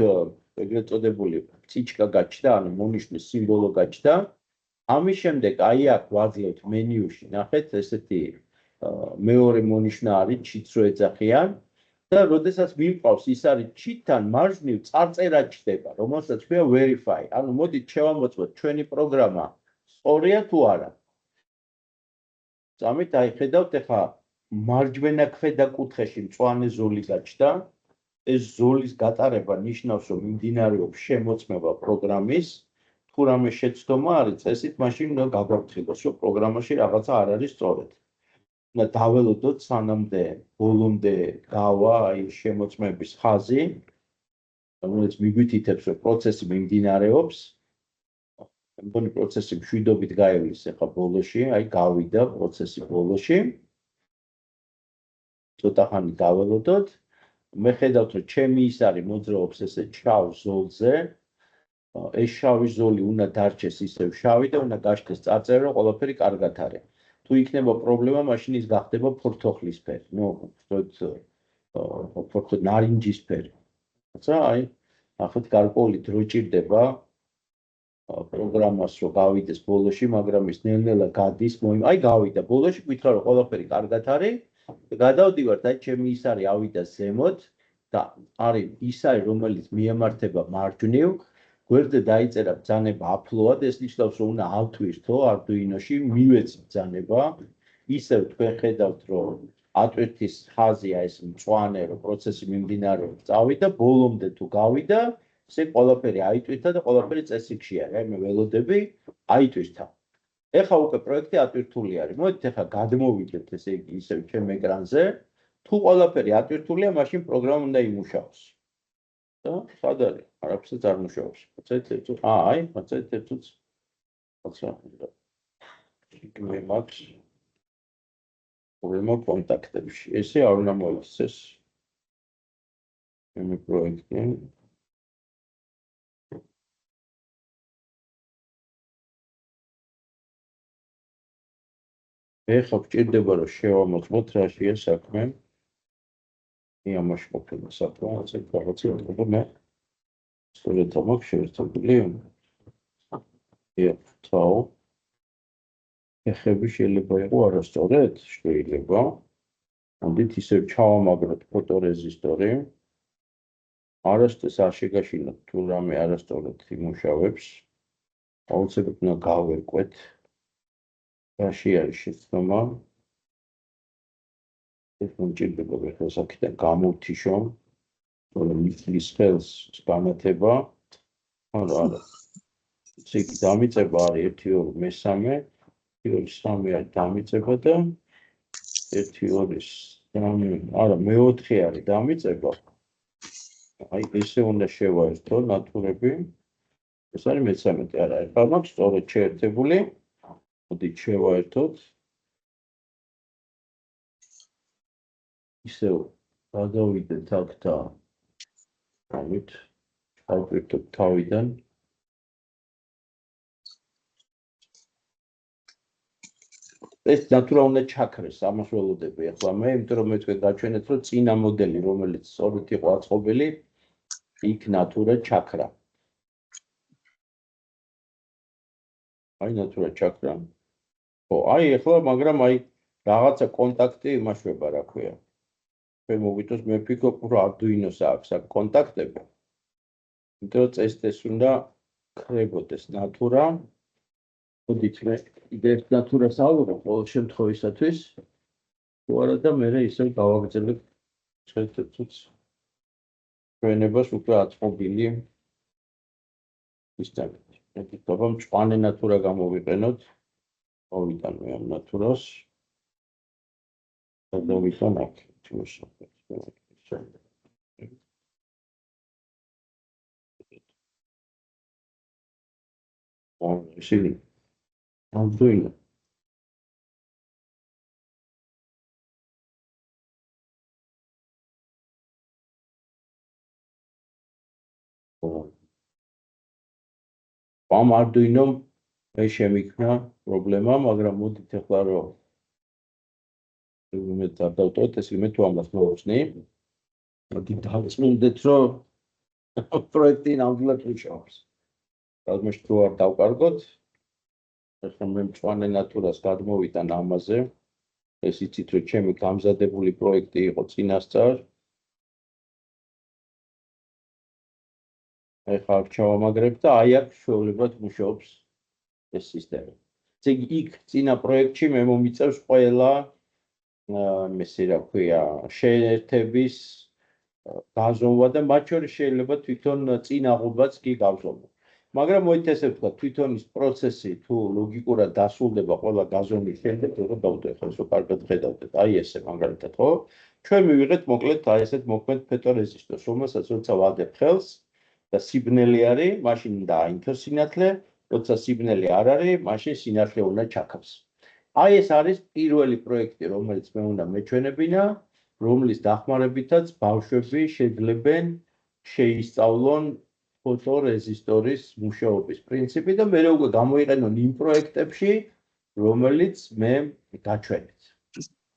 ეგრეთ წოდებული წიჩკა გაჩნდა, ანუ მონიშნის სიმბოლო გაჩნდა. ამის შემდეგ აი აქ ვაძლევთ მენიუში, ნახეთ, ესეთი მეორე მონიშნა არის, ჩიტს რო ეძახიან და როდესაც მივყავს ის არის ჩიტთან მარჯვნივ წარწერა ჩდება, რომელსაც ქვია verify. ანუ მოდით შევამოწმოთ ჩვენი პროგრამა სწორია თუ არა. წამით აი ხედავთ ახლა მარჯვენა ქვედა კუთხეში მწვანე ზოლი გაჩნდა. ეს ზოლის გატარება ნიშნავს, რომ მიმდინარეობს შემოწმება პროგრამის. თუ რამე შეცდომა არის, წესით მაშინ უნდა გაგვაფრთხილოს, რომ პროგრამაში რაღაცა არ არის სწორად. უნდა დაველოდოთ სანამდე ბოლომდე გავა აი შემოწმების ხაზი, რომელიც მიგვითითებს, რომ პროცესი მიმდინარეობს. მე მგონი პროცესი მშვიდობით გაივლის ახლა ბოლოში, აი გავიდა პროცესი ბოლოში. ცოტა ხანი დაველოდოთ. მე ხედავთ, რომ ჩემი ის არის მოძრაობს ესე შავ ზოლზე. ეს შავი ზოლი უნდა დარჩეს ისევ შავი და უნდა გაჩნდეს წარწერა, რომ ყველაფერი კარგად არის. თუ იქნება პრობლემა, მაშინ ის გახდება ფორთოხლისფერი. ფორთო ნარინჯისფერი. რაცა აი, ახლა გარკვეული დრო ჭირდება პროგრამას, რომ გავიდეს ბოლოში, მაგრამ ის ნელ-ნელა გადის, აი გავიდა ბოლოში, გითხრა, რომ ყველაფერი კარგად არის. გადავდივართ, აი ჩემი ის არის ავიდა ზემოთ და არის ის არის, რომელიც მიემართება მარჯვნივ. გვერდზე დაიწერა ბრძანება აფლოად, ეს ნიშნავს, რომ უნდა ავტვირთო Arduino-ში, მივეცი ბრძანება. ისევ თქვენ ხედავთ, რომ ატვირთის ხაზია ეს მწვანე, რომ პროცესი მიმდინარეობს, წავიდა, ბოლომდე თუ გავიდა, ესე ყველაფერი აიტვირთა და ყველაფერი წესრიგში არის. აი მე ველოდები, აიტვირთა. ეხლა უკვე პროექტი ატვირთული არის. მოდით ეხლა გადმოვიდეთ, ესე იგი ისევ ჩემ ეკრანზე. თუ ყველაფერი ატვირთულია, მაშინ პროგრამა უნდა იმუშაოს. და სად არის? არაფერს არ მუშაობს. აი, მოცეთეთუც. რაცა. იქნებ მაქვს. პრობლემა კონტაქტებში. ესე არ უნდა მოიქცეს. ჩემი პროექტი. ეხლა გვჭირდება, რომ შევამოწმოთ რაშია საქმე. ამაში ყოფილა საქმე, ასე რაღაცა იყო მე. სწორედ ამაქვს შეერთებული. თავ. ეხები შეიძლება იყოს არასწორად, შეიძლება. მოდით ისევ ჩავამაგროთ ფოტორეზისტორი. არასდროს არ შეგაშინოთ, თუ რამე არასწორად იმუშავებს. აუცილებლად უნდა გავერკვეთ. რაში არის შეცდომა. ეს მომჭირდება ახლა აქედან გამოვთიშო. თორემ მის ხელს განათება. არა. ციგ დამიწება არის 1 2 3 1 2 3 არის დამიწება და 1 2 3 არა მე-4 არის დამიწება. აი ესე უნდა შევაერთო ნატურები. ეს არის მე-13 არა, ეხლა მაქვს სწორედ შეერთებული. მოდით შევაერთოთ. ისევ გადავიდეთ აქ და ამით ავკრიფტოთ თავიდან. ეს ნატურა უნდა ჩაქრეს, ამას ველოდები ახლა მე, იმიტომ რომ მე თქვენ გაჩვენეთ, რომ წინა მოდელი, რომელიც სწორედ იყო აწყობილი, იქ ნატურა ჩაქრა. აი ნატურა ჩაქრა. ხო, აი ახლა, მაგრამ აი რაღაცა კონტაქტი იმაშვება, რა ქვია. მე მოგვითოს მე ვფიქრობ, რომ Arduino-ს აქვს აქ კონტაქტები. იმიტომ რომ წესდეს უნდა ქრებოდეს ნატურა. მოდით მე იდეებს ნატურას ავიღო ყოველ შემთხვევისათვის. თუ არა და მე ისევ გავაგრძელებ შეერთებაც ჩვენებას უკვე აწყობილი სისტემით. მე ვფიქრობ, რომ მწვანე ნატურა გამოვიყენოთ. მოვიტან მე ამ ნატურას. და მოვიტან აქ თუმაშობთ. ისინი Arduino. ამ Arduino მე შემიქნა პრობლემა, მაგრამ მოდით ახლა რომ მე დავტოვოთ ეს მე თუ ამას მოვხსნი. მოდით დავწმუნდეთ, რომ პროექტი ნამდვილად მუშაობს. რადგან თუ არ დავკარგოთ, ახლა მე მწვანე ნატურას გადმოვიტან ამაზე. ეს იცით, რომ ჩემი გამზადებული პროექტი იყო წინასწარ. ეხლა ჩავამაგრებ და აი აქ ჩვეულებრივად მუშაობს ეს სისტემა. იქ წინა პროექტში მე მომიწევს ყველა ესე რა ქვია, შეერთების გაზომვა და მათ შორის შეიძლება თვითონ წინაღობაც კი გავზომო. მაგრამ მოით ესე ვთქვა, თვითონ ის პროცესი თუ ლოგიკურად დასრულდება ყველა გაზომვის შემდეგ, როგორ დავდოთ ახლა ისო კარგად ხედავდეთ. აი ესე მაგალითად, ხო? ჩვენ მივიღეთ მოკლედ აი ესეთ მოქმედ ფოტორეზისტორს, რომელსაც როცა ვადებ ხელს და სიბნელი არის, მაშინ დააინთოს სინათლე, როცა სიბნელი არ არის, მაშინ სინათლე უნდა ჩაქავს. აი ეს არის პირველი პროექტი, რომელიც მე უნდა მეჩვენებინა, რომლის დახმარებითაც ბავშვები შეძლებენ შეისწავლონ ფოტორეზისტორის მუშაობის პრინციპი და მერე უკვე გამოიყენონ იმ პროექტებში, რომელიც მე გაჩვენეთ.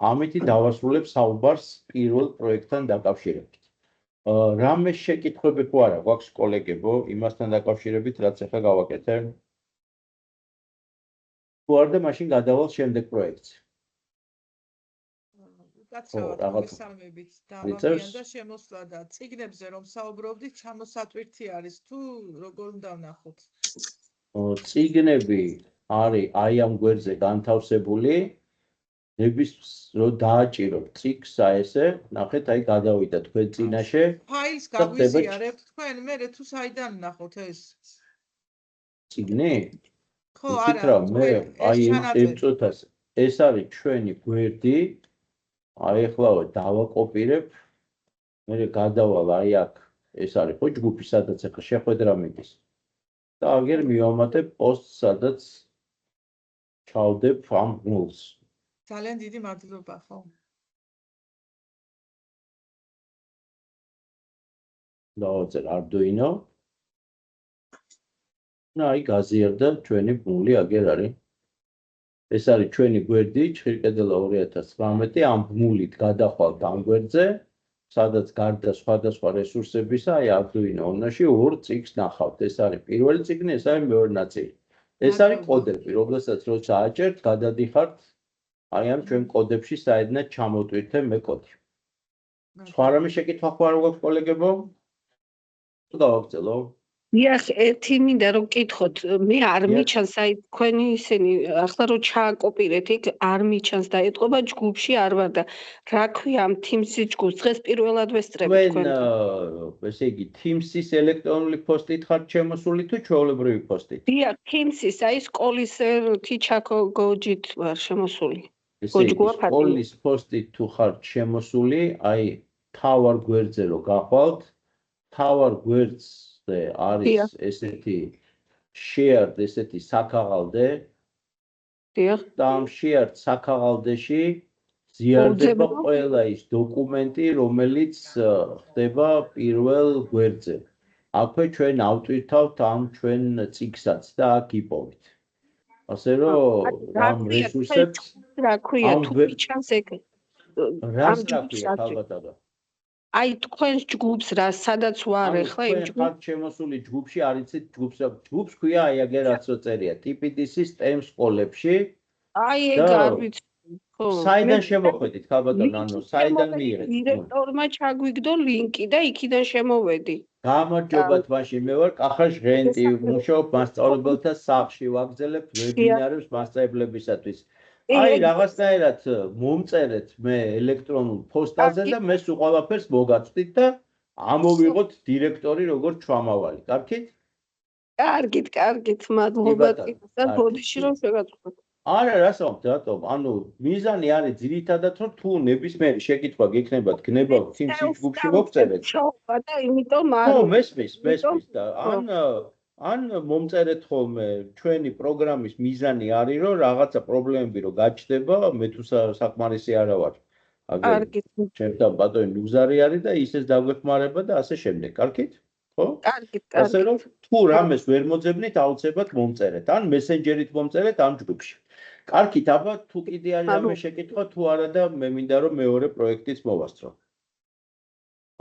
ამითი დავასრულებ საუბარს პირველ პროექტთან დაკავშირებით. რამე შეკითხვები თუ არა გვაქვს კოლეგებო, იმასთან დაკავშირებით, რაც ახლა გავაკეთე? თუ არ და მაშინ გადავალ შემდეგ პროექტს. უკაცრავად მოგესალმებით, დამამიან და შემოსვლა და წიგნებზე რომ საუბრობდით, ჩამოსატვირთი არის თუ როგორ უნდა ვნახოთ? წიგნები არის აი ამ გვერდზე განთავსებული. ნების რო დააჭიროთ წიგნს აი ესე, ნახეთ აი გადავიდა თქვენ წინაშე. ფაილს გაგვიზიარებთ თქვენ, მე თუ საიდან ვნახოთ ეს? წიგნი? ხო, არა, მე აი იმ წუთას ეს არის ჩვენი გვერდი. აი ახლავე დავაკოპირებ. მე გადავალ აი აქ, ეს არის ხო ჯგუფი, სადაც ახლა შეხვედრა მიდის. და აგერ მივამატებ პოსტს, სადაც ჩავდებ ამ გულს. ძალიან დიდი მადლობა, ხო? დავაწერე Arduino. აი გაზიარდა ჩვენი გული, აგერ არის. ეს არის ჩვენი გვერდი, ჭირკედელა 2019, ამ გულით გადახვალთ ამ გვერდზე, სადაც გარდა სხვადასხვა რესურსებისა, აი Arduino ონლაინში ორ წიგნს ნახავთ. ეს არის პირველი წიგნი, ეს არის მეორე ნაწილი. ეს არის კოდები, რომელსაც როცა აჭერთ, გადადიხართ აი ამ ჩვენ კოდებში საერთოდ ჩამოტვირთე მე კოდი. სხვა რამე შეკითხვა ხო არ გვაქვს კოლეგებო? თუ გავაგრძელო? დიახ, ერთი მინდა რომ გკითხოთ, მე არ მიჩანს აი თქვენი ისინი ახლა რომ ჩააკოპირეთ იქ არ მიჩანს და ეტყობა ჯგუფში არ ვარ და რა ქვია ამ Teams-ის ჯგუფს დღეს პირველად ვესწრები თქვენ. ესე იგი Teams-ის ელექტრონული პოსტით ხართ შემოსული თუ ჩვეულებრივი პოსტით? დიახ, Teams-ის აი სკოლის Teachako Go-ჯით ვარ შემოსული. სკოლის პოსტით თუ ხართ შემოსული, აი თავარ გვერდზე რო გახვალთ, თავარ გვერდზე არის ესეთი shared ესეთი საქაღალდე. დიახ. და ამ shared საქაღალდეში ზიარდება ყველა ის დოკუმენტი, რომელიც ხდება პირველ გვერდზე. აქვე ჩვენ ავტვირთავთ ამ ჩვენ წიგნსაც და აქ იპოვით. ასე რომ ამ რესურსებს რა ქვია თუ მიჩანს ეგ რას რა ქვია ხალბატონო? აი თქვენს ჯგუფს რა სადაც ვარ ახლა იმ ჯგუფს ხართ შემოსული ჯგუფში არ იცით ჯგუფს ქვია აი აგერ რაც რო წერია TPDC-ის STEM სკოლებში აი ეგ არ ვიცი ხო საიდან შემოხვედით ხალბატონო ანუ საიდან მიიღეთ დირექტორმა ჩაგვიგდო ლინკი და იქიდან შემოვედი გამარჯობათ მაშინ მე ვარ კახა ჟღენტი მუშაობ მასწავლებელთა სახლში ვაგრძელებ ვებინარებს მასწავლებლებისათვის აი რაღაცნაირად მომწერეთ მე ელექტრონულ პოსტაზე და მე სულ ყველაფერს მოგაწვდით და ამოვიღოთ დირექტორი როგორც ჩვამავალი. კარგით, მადლობა და ბოდიში რომ შეგაწყვეტ. არა, რას ვამბობ, რატომ? ანუ მიზანი არის ძირითადად რომ თუ ნებისმიერი შეკითხვა გექნებათ, გნებავთ თიმს ჯგუფში მოგწერეთ. და იმიტომ არ ხო, მესმის და ან მომწერეთ ხოლმე ჩვენი პროგრამის მიზანი არის რომ რაღაცა პრობლემები რომ გაჩნდება, მე თუ საკმარისი არა ვარ. კარგით. ჩემთან ბატონი ნუგზარი არის და ისეს დაგვეხმარება და ასე შემდეგ. კარგით? ხო? კარგით. ასე რომ თუ რამეს ვერ მოძებნით, აუცილებლად მომწერეთ. ან მესენჯერით მომწერეთ ამ ჯგუფში. კარგით, აბა თუ კიდე არის რამე შეკითხვა თუ არა და მე მინდა რომ მეორე პროექტიც მოვასწრო.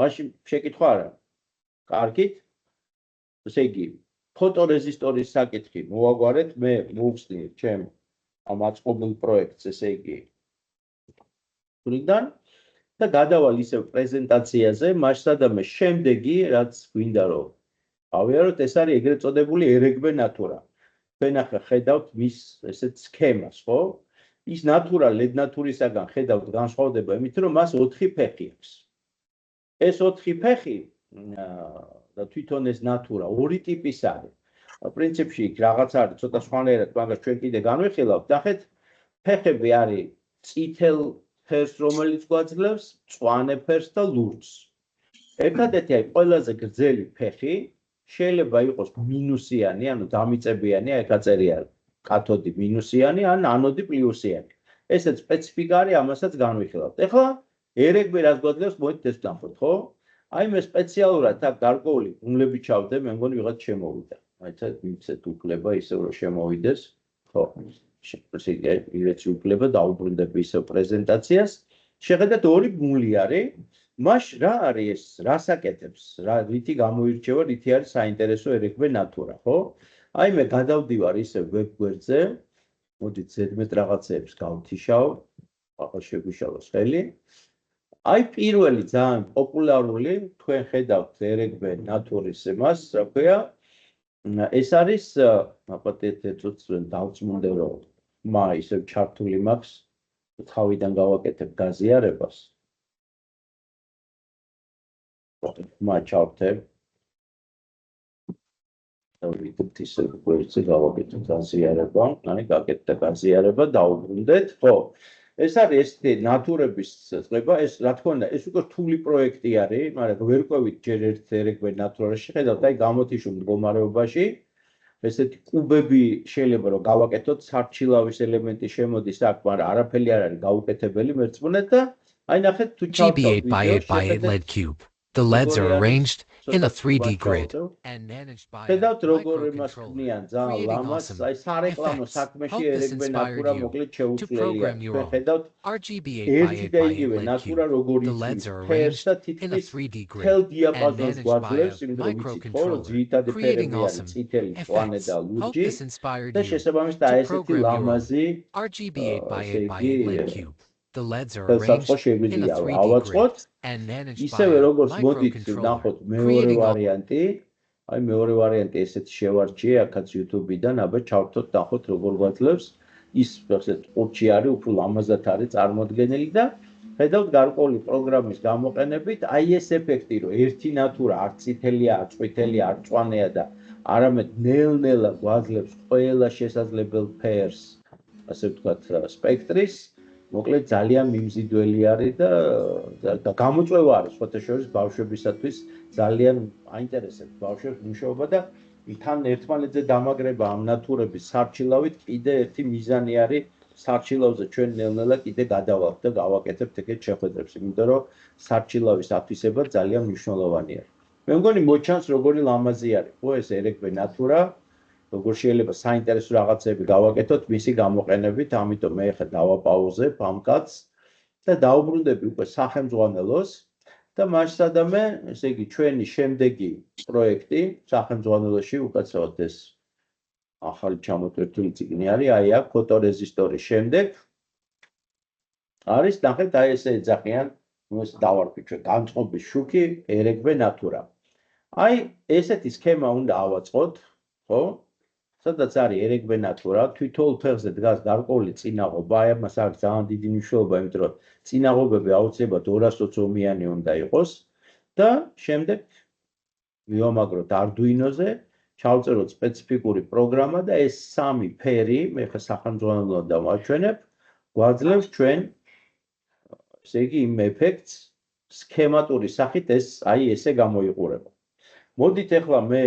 მაშინ შეკითხვა არა. კარგით? ესე იგი ფოტორეზისტორის საკითხი მოვაგვარეთ, მე მოვხსნით ჩემ ამ აწყობილ პროექტს, ესე იგი თურიდან და გადავალ ისევ პრეზენტაციაზე, მასშტაბადამე შემდეგი, რაც გვინდა რომ ავიაროთ, ეს არის ეგრეთ წოდებული ერეგბე ნატურა. თქვენ ახლა ხედავთ მის ესეთ სქემას, ხო? ის ნატურა ლედ ნატურისაგან ხედავთ განსხვავდება იმით, რომ მას 4 ფეხი აქვს. ეს 4 ფეხი და თვითონ ეს ნატურა ორი ტიპის არის. პრინციპში იქ რაღაც არის ცოტა სხვანაირად, მაგრამ ჩვენ კიდე განვიხილავთ. ნახეთ, ფეხები არის წითელ ფერს, რომელიც გვაძლევს, მწვანე ფერს და ლურჯს. ერთადერთი აი ყველაზე გრძელი ფეხი შეიძლება იყოს მინუსიანი, ანუ დამიწებიანი, აი გაწერია კათოდი მინუსიანი, ან ანოდი პლუსიანი. ესეც სპეციფიკა არის, ამასაც განვიხილავთ. ეხლა ერეგბე რას გვაძლევს, მოით ეს ვნახოთ, ხო? აი მე სპეციალურად აქ გარკვეული ბუნლები ჩავდე, მე მგონი ვიღაც შემოვიდა. აიცა მიცეთ უფლება ისევ რომ შემოვიდეს. ხო. შეგვიძლია უფლება დაუბრუნდები ისევ პრეზენტაციას. შეხედათ ორი ბუნლი არის. მაშ რა არის ეს? რას აკეთებს? რითი გამოირჩევა, რითი არის საინტერესო ერეგბე ნატურა, ხო? აი მე გადავდივარ ისევ ვებ გვერდზე. მოდით ზედმეტ რაღაცეებს გავთიშავ. ახლა შეგვიშალოს ხელი. აი პირველი ძალიან პოპულარული თქვენ ხედავთ ერეგბე ნატურის მას, რა ქვია? ეს არის აპატეთ ეწოდება დავწმუნდე რომ ისევ ჩართული მაქვს თავიდან გავაკეთებ გაზიარებას. ჩავთებ. დავიდეთ ისე გვერდზე გავაკეთებ გაზიარება, აი გაკეთდა გაზიარება, დაუბრუნდეთ, ხო? ეს არის ესეთი ნატურების წება, ეს რა თქმა უნდა, ეს უკვე რთული პროექტი არის, მაგრამ ვერ ყვევით ჯერ ერთ ერეგბე ნატურაში, ხედავთ, აი გამოთიშულ მდგომარეობაში, ესეთი კუბები შეიძლება რომ გავაკეთოთ, სარჩილავის 엘ემენტი შემოდის აქ, მაგრამ არაფერი არ არის გაუკეთებელი, მერწმუნეთ და აი ნახეთ თუ GB8 by 8 by 8 LED cube. The LEDs are arranged in a 3D grid and managed by ხედავთ როგორ იმას ქმნიან ძალიან ლამას, აი სარეკლამო საქმეში ერეგბე ნატურა მოკლედ შეუცვლელია. ხედავთ RGB8 by 8 by 8 LED cube. The LEDs are arranged in a 3D grid and managed by a microcontroller, creating awesome effects. Hope this inspired you to program your RGB8 by 8 by 8 LED cube. The LEDs are arranged in a 3D grid and managed by ისევე a როგორც მოდით microcontroller, ნახოთ მეორე ვარიანტი, აი მეორე ვარიანტი ესეც შევარჩიე აქაც YouTube-დან, აბა ჩავთოთ ნახოთ როგორ გვაძლევს. ის ასეთ ყურჩი არის, უფრო ლამაზად არის წარმოდგენილი და ხედავთ გარკვეული პროგრამის გამოყენებით, აი ეს ეფექტი, რომ ერთი ნატურა არ წითელია, არ წვითელია, არ მწვანეა და არამედ ნელ-ნელა გვაძლევს ყველა შესაძლებელ ფერს, ასე ვთქვათ, სპექტრის. მოკლედ ძალიან მიმზიდველი არის და გამოწვევა არის სხვათა შორის ბავშვებისათვის ძალიან აინტერესებს ბავშვებს მუშაობა და თან ერთმანეთზე დამაგრება ამ ნატურების სარჩილავით კიდე ერთი მიზანი არის სარჩილავზე ჩვენ ნელ-ნელა კიდე გადავალთ და გავაკეთებთ ეგეთ შეხვედრებს, იმიტომ რომ სარჩილავის ათვისება ძალიან მნიშვნელოვანია. მე მგონი მოჩანს როგორი ლამაზი არის, ხო ეს ერეგბე ნატურა, როგორ შეიძლება საინტერესო რაღაცები გავაკეთოთ მისი გამოყენებით, ამიტომ მე ხა დავაპაუზებ ამ კაცს და დავუბრუნდები უკვე სახელმძღვანელოს და მასადამე, ესე იგი, ჩვენი შემდეგი პროექტი სახელმძღვანელოში უკაცრავად ეს ახალი ჩამოტვირთული წიგნი არის, აი აქ ფოტორეზისტორის შემდეგ არის ნახეთ აი ესე ეძახიან, ეს დავარქვით ჩვენ განწყობის შუქი ერეგბე ნატურა. აი ესეთი სქემა უნდა ავაწყოთ, ხო? სადაც არის ერეგბე ნატურა, თითოეულ ფეხზე დგას გარკვეული წინაღობა, აი ამას აქვს ძალიან დიდი მნიშვნელობა, იმიტომ რომ წინაღობები აუცილებლად 220 ომიანი უნდა იყოს და შემდეგ მივამაგროთ Arduino-ზე, ჩავწეროთ სპეციფიკური პროგრამა და ეს სამი ფერი, მე ხა სახელმძღვანელოა დავაჩვენებ, გვაძლევს ჩვენ ესე იგი იმ ეფექტს სქემატური სახით ეს აი ესე გამოიყურება. მოდით ახლა მე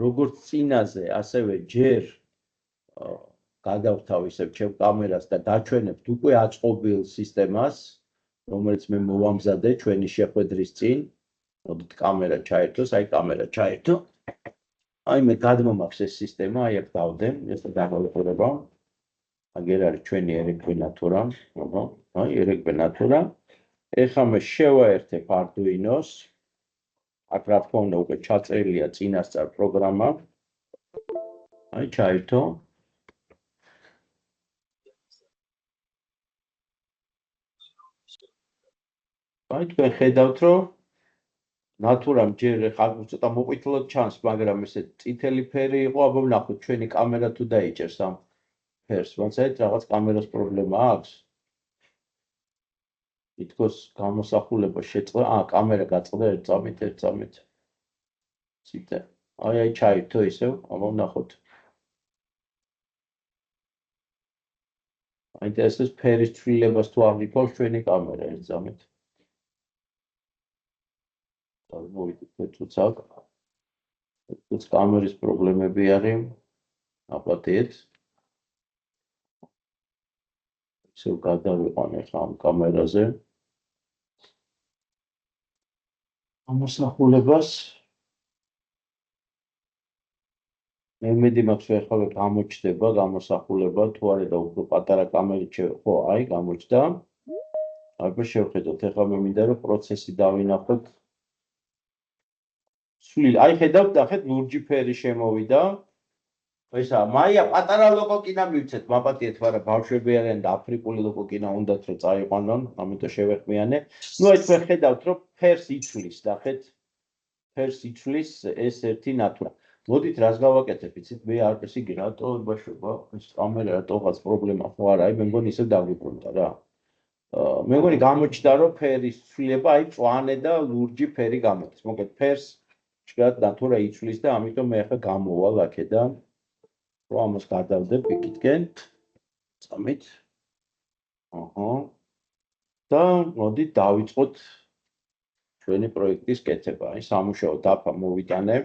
როგორც წინაზე, ასევე ჯერ გადავთავისებ ჩემ კამერას და დაჩვენებთ უკვე აწყობილ სისტემას, რომელიც მე მოვამზადე ჩვენი შეხვედრის წინ. მოდით კამერა ჩაერთოს, აი კამერა ჩაერთო. აი მე გადმომაქვს ეს სისტემა, აი აქ დავდեմ, ეს დაგვეყურება. აგერ არის ჩვენი ერეგბე ნატურა, აჰა, აი ერეგბე ნატურა. ეხლა მე შევაერთებ Arduino-ს. აქ რა თქმა უნდა უკვე ჩაწერილია წინასწარ პროგრამა. აი ჩაერთო. აი თქვენ ხედავთ რომ ნატურამ ჯერ ხა ცოტა მოყვითლოდ ჩანს, მაგრამ ესე წითელი ფერი იყო, აბა ვნახოთ ჩვენი კამერა თუ დაიჭერს ამ ფერს. მოიცადეთ რაღაც კამერას პრობლემა აქვს. ითქოს გამოსახულება შეწყდა, კამერა გაწყდა 1 წამით. ციტე. აი ჩაერთო ისევ, აბა ვნახოთ. აინტერესებს ფერის ცვლილებას თუ არ გიყავს ჩვენი კამერა 1 წამით. მოვიდეთ უცებ. ეს კამერის პრობლემები არის. აპატიეთ. ისევ გადავიყვანე ხა ამ კამერაზე. ამოსახულებას. მე მედი მაქვს ახლა გამოჩდება გამოსახულება, თუ არა და უფრო პატარა კამერით ხო, აი გამოჩნდა. აბა შევხედოთ, ახლა მე მინდა რომ პროცესი დავინახოთ. სულ აი ხედავთ, ნახეთ ლურჯი ფერი შემოვიდა. ესა მაია პატარა ლოკოკინა მივცეთ, მაპატიეთ, მაგრამ ბავშვები არიან და აფრიკული ლოკოკინა უნდათ რომ წაიყვანონ, ამიტომ შევეხმიანე. ნუ აი თქვენ ხედავთ რომ ფერს იცვლის, ნახეთ. ფერს იცვლის ეს ერთი ნატურა. მოდით რას გავაკეთებ, იცით, მე არ ისე რატო ბაშობა, ეს კამერა რატოღაც პრობლემა ხო არა, აი მე მგონი ისე დავიბრუნდა რა. მე მგონი გამოჩნდა რომ ფერის ცვლილება აი წვანე და ლურჯი ფერი გამოდის. მოგეთ ფერს ჭკად ნატურა იცვლის და ამიტომ მე ახლა გამოვალ აქედან. რომ ამას გადავდებ იქითკენ. წამით. აჰა. და მოდით დავიწყოთ ჩვენი პროექტის კეთება. აი სამუშაო დაფა მოვიტანებ.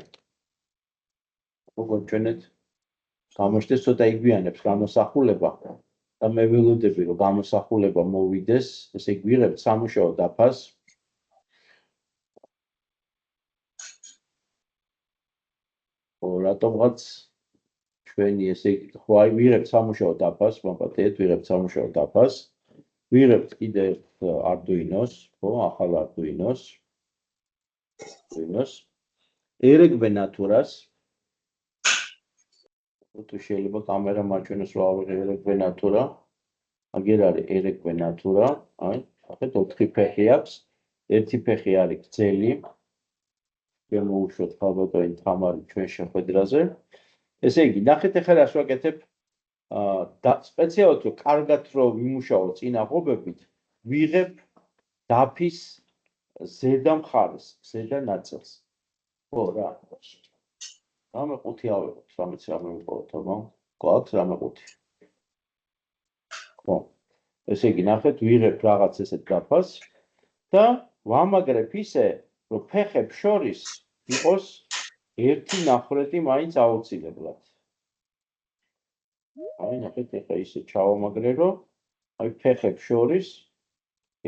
როგორ ჩვენეთ გამოჩნდეს ცოტა იგვიანებს გამოსახულება და მე ველოდები რომ გამოსახულება მოვიდეს, ესე იგი ვიღებთ სამუშაო დაფას. რატომღაც ჩვენი ესე იგი ხო აი ვიღებთ სამუშაო დაფას, მოგწოდეთ, ვიღებთ სამუშაო დაფას. ვიღებთ კიდე Arduino-ს, ხო, ახალ Arduino-ს. ერეგბე ნატურას. თუ შეიძლება კამერა მაჩვენოს რა ავიღე ერეგბე ნატურა. აგერ არის ერეგბე ნატურა, აი, ახეთ 4 ფეხი აქვს. ერთი ფეხი არის გრძელი. შემოუშვოთ ხალბატონი თამარი ჩვენ შეხვედრაზე. ესე იგი, ნახეთ ახლა რას ვაკეთებ. და სპეციალურად რომ კარგად რომ ვიმუშაო წინაღობებით, ვიღებ დაფის ზედა მხარეს, ზედა ნაწილს. ხო რა. რამე ყუთი ავიღოთ, რამეც რამე ვიყავთ, აბა. გვაქვს რამე ყუთი. ხო. ესე იგი, ნახეთ, ვიღებ რაღაც ესეთ დაფას და ვამაგრებ ისე, რომ ფეხებს შორის იყოს ერთი ნახრეთი მაინც აუცილებლად. აი ნახეთ ეხლა ისე ჩავამაგრე რომ აი ფეხებს შორის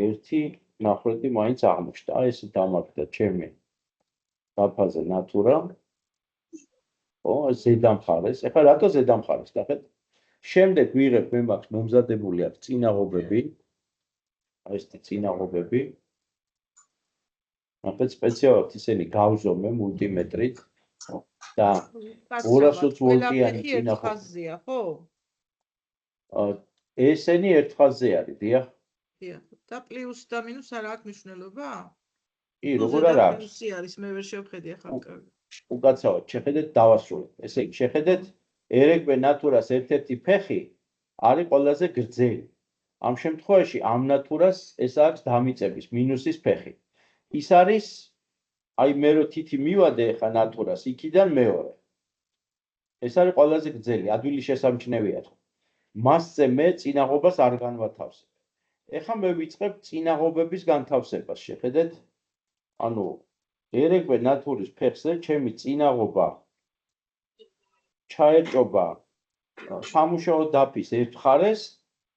ერთი ნახრედი მაინც აღმოჩნდა. აი ესე დამაგრდა ჩემი დაფაზე ნატურა. ო ზედა მხარეს. ეხლა რატო ზედა მხარეს? ნახეთ. შემდეგ ვიღებ მე მაქვს მომზადებული აქვს წინაღობები. აი ეს წინაღობები. ნახეთ სპეციალურად ისინი გავზომე მულტიმეტრით და 220 ვოლტიანი წინაღობებია, ხო? ესენი ერთხელზე არის, დიახ. დიახ. და პლუს და მინუს არ აქვს მნიშვნელობა? კი, როგორ არ აქვს? პლუსი არის, მე ვერ შევხედი ახლა კარგი. უკაცრავად შეხედეთ დავასრულეთ. ესე იგი, შეხედეთ ერეგბე ნატურას ერთ-ერთი ფეხი არის ყველაზე გრძელი. ამ შემთხვევაში ამ ნატურას ეს აქვს დამიწების მინუსის ფეხი. ის არის აი მე რო თითი მივადე ახლა ნატურას, იქიდან მეორე. ეს არის ყველაზე გრძელი, ადვილი შესამჩნევია. მასზე მე წინაღობას არ განვათავსებ. ეხლა მე ვიწყებ წინაღობების განთავსებას, შეხედეთ. ანუ ერეგბე ნატურის ფეხზე ჩემი წინაღობა ჩაეჭობა სამუშაო დაფის ერთ მხარეს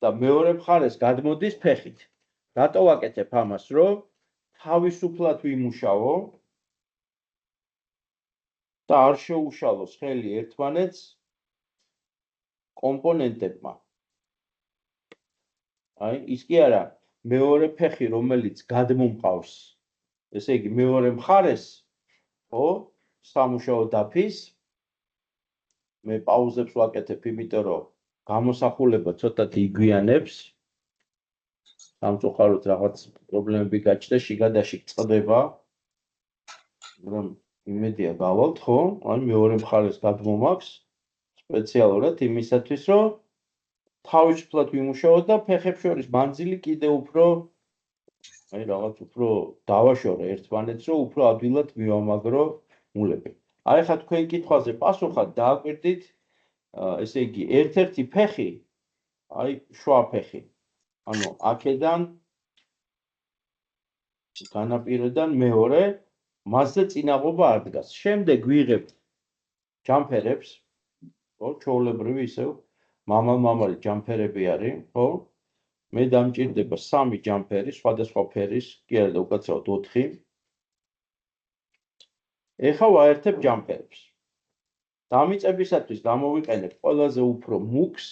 და მეორე მხარეს გადმოდის ფეხით. რატო ვაკეთებ ამას, რომ თავისუფლად ვიმუშაო და არ შეუშალოს ხელი ერთმანეთს კომპონენტებმა. აი, ის კი არა, მეორე ფეხი, რომელიც გადმომყავს, ესე იგი, მეორე მხარეს, ხო, სამუშაო დაფის, მე პაუზებს ვაკეთებ, იმიტომ რომ გამოსახულება ცოტათი იგვიანებს. სამწუხაროდ რაღაც პრობლემები გაჩნდა, შიგადაში წყდება. რომ იმედია გავალთ, ხო? აი მეორე მხარეს გადმომაქვს სპეციალურად იმისათვის, რომ თავისუფლად ვიმუშაო და ფეხებს შორის მანძილი კიდე უფრო აი რაღაც უფრო დავაშორე ერთმანეთს, რომ უფრო ადვილად მივამაგრო მულები. აი ხა თქვენ კითხვაზე პასუხად დააკვირდით, ესე იგი, ერთ-ერთი ფეხი, აი შუა ფეხი. ანუ აქედან განაპირედან მეორე მასზე წინაღობა არ დგას. შემდეგ ვიღებ ჯამფერებს, ხო, ჩვეულებრივი ისევ მამალ-მამალი ჯამფერები არის, ხო? მე დამჭირდება 3 ჯამფერი, სხვადასხვა ფერის, კი არა და უკაცრავად 4. ეხლა ვაერთებ ჯამფერებს. დამიწებისათვის გამოვიყენებ ყველაზე უფრო მუქს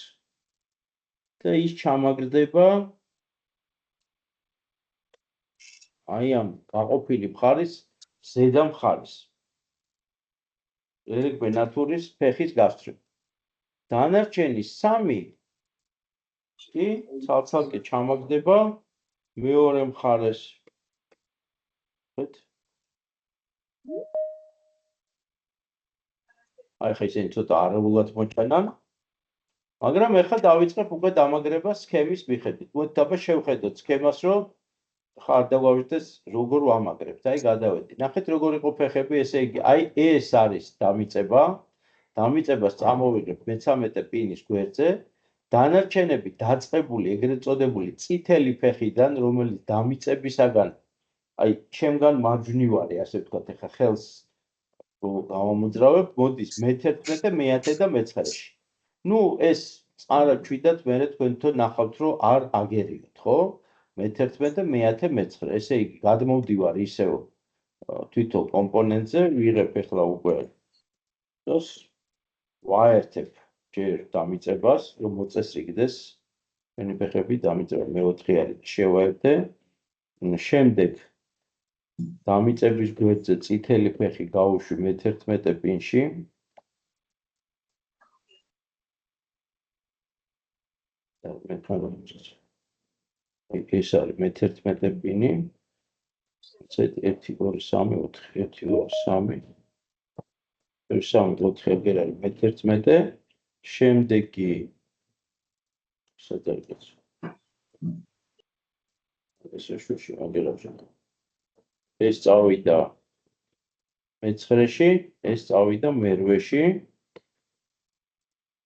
და ის ჩამაგრდება აი ამ გაყოფილი მხარის ზედა მხარეს. ერეგბე ნატურის ფეხის გასწვრივ. დანარჩენი 3 კი ცალ-ცალკე ჩამაგდება მეორე მხარეს. აი ხა ისინი ცოტა არაულად მოჭანან. მაგრამ ეხლა დავიწყებ უკვე დამაგრებას სქემის მიხედვით. მოდით აბა შევხედოთ სქემას, რომ ხარ დავავიწყდეს როგორ ვამაგრებთ. აი გადავედი. ნახეთ როგორ იყო ფეხები, ესე იგი, აი ეს არის დამიწება. დამიწებას წამოვიღებ მე-13 პინის გვერდზე. დანარჩენები დაწყებული, ეგრეთ წოდებული წითელი ფეხიდან, რომელიც დამიწებისაგან აი ჩემგან მარჯვნივარი, ასე ვთქვათ, ეხლა ხელს გავამოძრავებ, მოდის მე-11, მე-10 და მე-9-ში. ნუ ეს წარა ჩვიდათ მე თქვენ თვითონ ნახავთ, რომ არ აგერიოთ, ხო? მე-11 და მე-10, მე-9. ესე იგი, გადმოვდივარ ისევ თვითონ კომპონენტზე, ვიღებ ეხლა უკვე დოს ვაერთებ ჯერ დამიწებას, რომ მოწესრიგდეს. ჩვენი ფეხები დამიწება მე-4 არის, შევაერთე. შემდეგ დამიწების გვერდზე წითელი ფეხი გავუშვი მე-11 პინში. ეს არის მე-11 პინი. 1 2 3 4 1 2 3 3 4 ეგერ არის მე-11. შემდეგი სადარგეს. ესე შუში აგერავ. ეს წავიდა მე-9-ში, ეს წავიდა მე-8-ში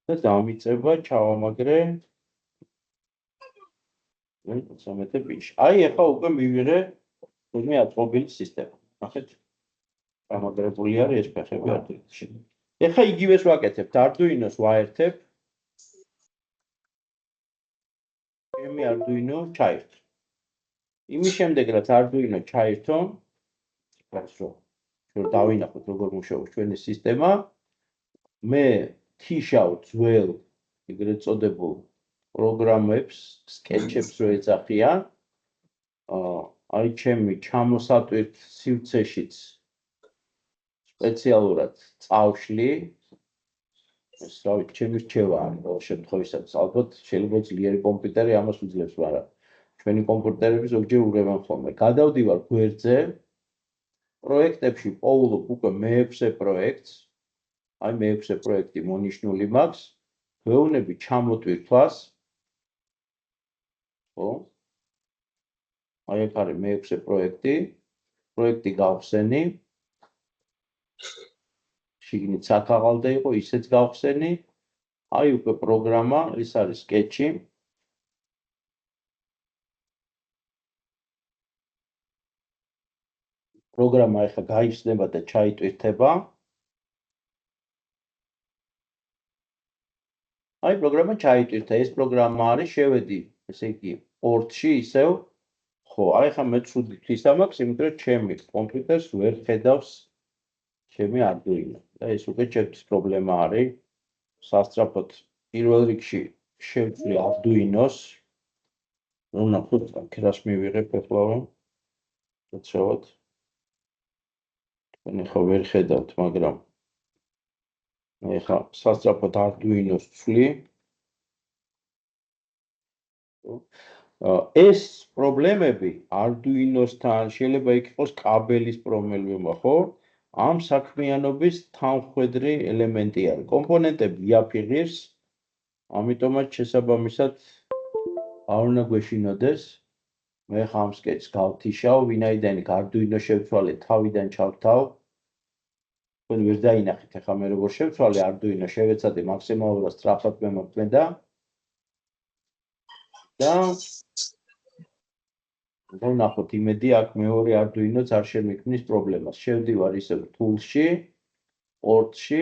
და დამიწება ჩავამაგრე მე-13 პინში. აი ახლა უკვე მივიღე თურმე აწყობილი სისტემა. ნახეთ. გამაგრებული არის ეს ფეხები არდუინოში. ეხლა იგივეს ვაკეთებ, არდუინოს ვაერთებ ჩემი Arduino ჩაერთო. იმის შემდეგ რაც Arduino ჩაერთო, რომ დავინახოთ როგორ მუშაობს ჩვენი სისტემა, მე თიშავ ძველ ეგრეთ წოდებულ პროგრამებს, სკეჩებს რო ეძახიან, აი ჩემი ჩამოსატვირთ სივრცეშიც სპეციალურად წავშლი, ეს რა ვიცი, ჩემი რჩევა არის ყოველ შემთხვევაში, ალბათ შეიძლება ძლიერი კომპიუტერი ამას უძლებს, მაგრამ ჩვენი კომპიუტერები ზოგჯერ ურევენ ხოლმე. გადავდივარ გვერდზე, პროექტებში პოულობ უკვე მე-6 პროექტს, აი მე-6 პროექტი მონიშნული მაქვს, გვეუბნები ჩამოტვირთვას, ხო? აი აქ არის მე-6 პროექტი გავხსენი, შიგნით საქაღალდა იყო, ისეც გავხსენი, აი უკვე პროგრამა, ეს არის სკეჩი. პროგრამა ახლა გაიხსნება და ჩაიტვირთება. აი პროგრამა ჩაიტვირთა, ეს პროგრამა არის, შევედი, ესე იგი, პორტში ისევ, ხო, აი ახლა მე ცუდი თვისა მაქვს, იმიტომ რომ ჩემი კომპიუტერს ვერ ხედავს ჩემი Arduino. და ეს უკვე ჩემთვის პრობლემა არის. სასწრაფოდ პირველ რიგში შევძლი Arduino-ს. რომ ნახოთ, აქ რას მივიღებ ახლავე. უცებოთ. თქვენ ახლა ვერ ხედავთ, მაგრამ ახლა სასწრაფოდ Arduino-ს ვცვლი. ეს პრობლემები Arduino-სთან შეიძლება იყოს კაბელის პრობლემა, ხო? ამ საქმიანობის თანხვედრი ელემენტი არის. კომპონენტები იაფიღებს, ამიტომაც შესაბამისად არ უნდა გვეშინოდეს. მე ხა ამ სკეჩს გავთიშავ, ვინაიდან იქ Arduino შევცვალე, თავიდან ჩავთავ. თქვენ ვერ დაინახეთ, ახლა მე როგორ შევცვალე Arduino, შევეცადე მაქსიმალურად სწრაფად მემოქმედა. და ვნახოთ, იმედი აქ მეორე Arduino-ც არ შემიქმნის პრობლემას. შევდივარ ისევ Tools-ში, Port-ში,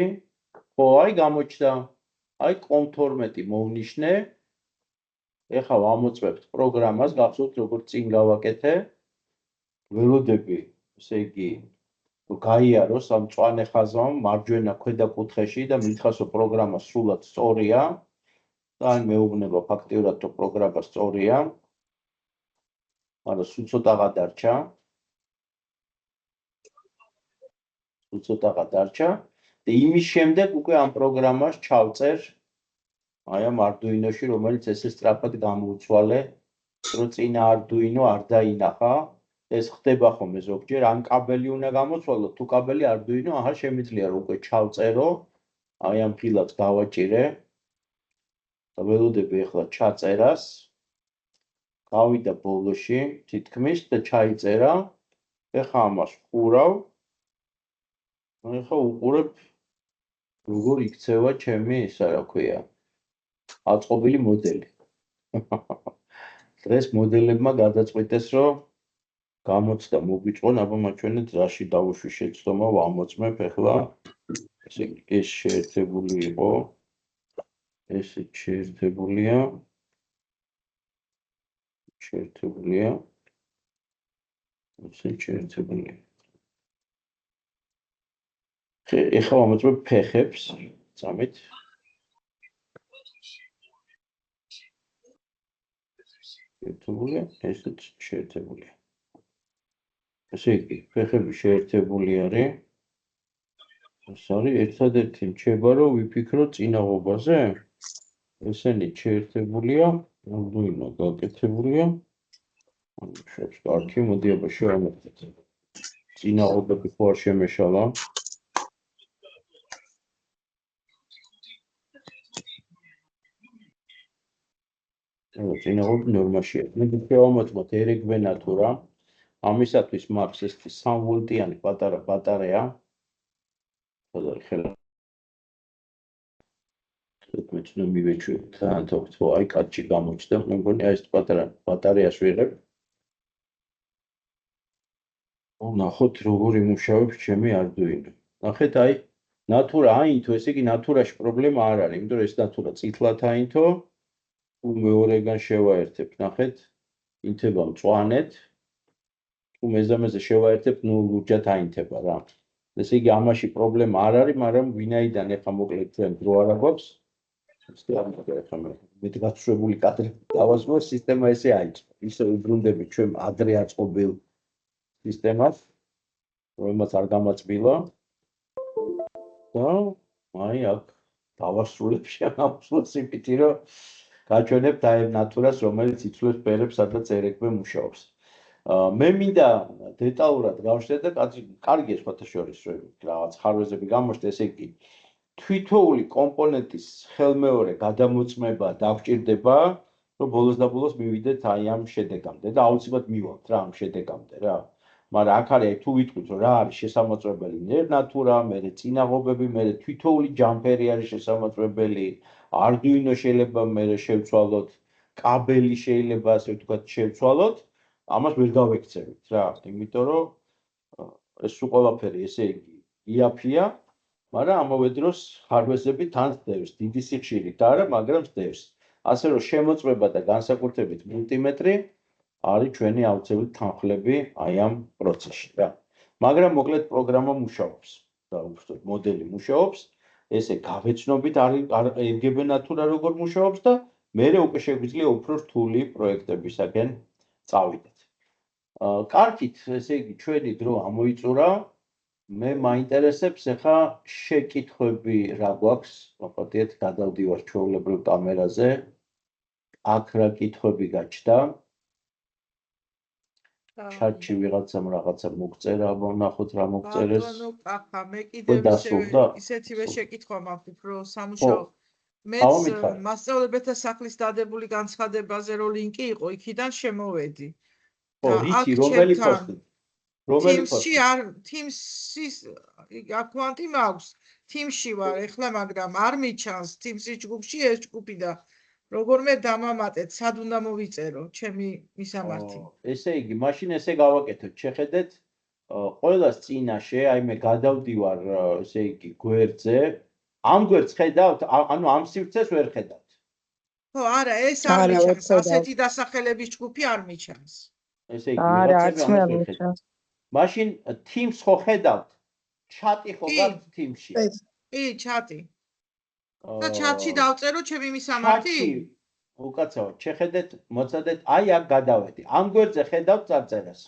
ხო, აი გამოჩნდა. აი COM12 მოვნიშნე. ეხლა ვამოწმებთ პროგრამას, გახსოვთ როგორც წინ გავაკეთე. ველოდები, ესე იგი, გაიაროს ამ მწვანე ხაზამ მარჯვენა ქვედა კუთხეში და მითხრას რომ პროგრამა სრულად სწორია. და ან მეუბნება ფაქტიურად რომ პროგრამა სწორია. მაგრამ სულ ცოტაღა დარჩა. და იმის შემდეგ უკვე ამ პროგრამას ჩავწერ აი ამ Arduino-ში, რომელიც ესე სწრაფად გამოუცვალე, რომ წინა Arduino არ დაინახა. ეს ხდება ხოლმე ზოგჯერ, ან კაბელი უნდა გამოცვალო, თუ კაბელი Arduino აღარ შემიძლია რომ უკვე ჩავწერო, აი ამ ფილებს გავაჭირე. და ველოდები ახლა ჩაწერას. გავიდა ბოლოში, თითქმის და ჩაიწერა. ეხლა ამას ვყურავ. ეხლა უყურებ როგორ იქცევა ჩემი, ისა რა ქვია, აწყობილი მოდელი. დღეს მოდელებმა გადაწყვიტეს, რომ გამოცდა მოგვიწყონ, აბა მაჩვენეთ რაში დავუშვი შეცდომა, ვამოწმებ ახლა. ესე იგი, ეს შეერთებული იყო. ესეც შეერთებულია. ესეც შეერთებულია. ეხლა ვამოწმებ ფეხებს, წამით. შეერთებულია, ესეც შეერთებულია. ესე იგი, ფეხები შეერთებული არის. ეს არის ერთადერთი რჩება, რომ ვიფიქროთ წინაღობაზე. ესენი შეერთებულია, Arduino გაკეთებულია. შევს კარგი, მოდი აბა შევამოწმოთ. წინაღობები ხო არ შემეშალა. წინაღობები ნორმაშია. მე შევამოწმოთ ერეგბე ნატურა. ამისათვის მაქვს ეს 3 ვოლტიანი პატარა ბატარეა. ხელა მეცნო მივეჩვი თან თქო, აი კაჭი გამოჩნდა, მე მგონი აი ეს პატარა ბატარეას ვიღებ. ნახოთ როგორ იმუშავებს ჩემი Arduino. ნახეთ აი ნატურა აინთო, ესე იგი ნატურაში პრობლემა არ არის, იმიტომ რომ ეს ნატურა წითლად აინთო. თუ მეორეგან შევაერთებთ, ნახეთ, ინთება მწვანედ, თუ მეზამეზე შევაერთებთ, ნუ ლურჯად აინთება რა. ესე იგი ამაში პრობლემა არ არის, მაგრამ ვინაიდან ეხა მოკლედ ჩვენ დრო არ აქვს, ეხა მეტგაცრუებული კადრი დავასვო, სისტემა ესე აიწყო. ისე უბრუნდები ჩვენ ადრე აწყობილ სისტემას, რომელმაც არ გამაწბილა და აი აქ დავასრულებ შემავსვლას იმითი, რომ გაჩვენებ დაებ ნატურას, რომელიც იცვლებს ფერებს, სადაც ერექვე მუშაობს. მე მინდა დეტალურად გავშლე და კარგია სხვათა შორის რაღაც ხარვეზები გამოჩნდა, ესე იგი თვითოული კომპონენტის ხელმეორე გადამოწმება დაგვჭირდება, რომ ბოლოს და ბოლოს მივიდეთ აი ამ შედეგამდე და აუცილებლად მივავალთ რა ამ შედეგამდე რა. მაგრამ აქ არის თუ ვიტყვით რომ რა არის შესამოწმებელი ნერნატურა, მერე წინაღობები, მერე თვითოული ჯამპერი არის შესამოწმებელი, არდუინო შეიძლება მერე შევცვალოთ, კაბელი შეიძლება ასე ვთქვათ შევცვალოთ. ამას ვერ გავექცევით რა, იმიტომ რომ ეს ყველაფერი ესე იგი იაფია, მაგრამ ამავე დროს ხარვეზები თან ხდევს, დიდი სიხშირით არა, მაგრამ ხდევს. ასე რომ შემოწმება და განსაკუთრებით მულტიმეტრი არის ჩვენი აუცილებელი თანხლები აი ამ პროცესში რა. მაგრამ მოკლედ პროგრამა მუშაობს და უბრალოდ მოდელი მუშაობს, ესე გავეცნობით ერგებენ ნატურა როგორ მუშაობს და მერე უკვე შეგვიძლია უფრო რთული პროექტებისაკენ წავიდეთ. კარგით, ესე იგი ჩვენი დრო ამოიწურა. მე მაინტერესებს ახლა შეკითხვები რა გვაქვს, მოკლედ გადავდივარ ჩვეულებრივ კამერაზე. აქ რა კითხვები გაჩნდა? ჩატში ვიღაცამ რაღაცა მოგწერა, ვნახოთ რა მოგწერეს. ბატონო კახა, მე კიდევ ისეთივე შეკითხვა მაქვს, რომ სამუშაო მეც მასწავლებელთა სახლის დადებული განცხადებაზე რო ლინკი იყო, იქიდან შემოვედი. ხო, რითი რომელი პოსტი? რომელი პოსტი? Teams-ის აკაუნტი მაქვს. Teams-ში ვარ ეხლა, მაგრამ არ მიჩანს Teams-ის ჯგუფში ეს ჯგუფი და როგორმე დამამატეთ, სად უნდა მოვიწერო, ჩემი მისამართი. ესე იგი, მაშინ ესე გავაკეთოთ, შეხედეთ, ყველას წინაშე, აი მე გადავდივარ, ესე იგი, გვერდზე. ამ გვერდს ხედავთ, ანუ ამ სივრცეს ვერ ხედავთ. ხო, არა, ეს არ მიჩანს, ასეთი დასახელების ჯგუფი არ მიჩანს. ესე იგი, ვიღაცები ამას ვერ ხედავთ. მაშინ Teams ხო ხედავთ? ჩატი ხო გაქვთ Teams-ში? კი, ჩატი. და ჩატში დავწერო ჩემი მისამართი? უკაცრავად, შეხედეთ, მოწადეთ, აი აქ გადავედი. ამ გვერდზე ხედავთ წარწერას.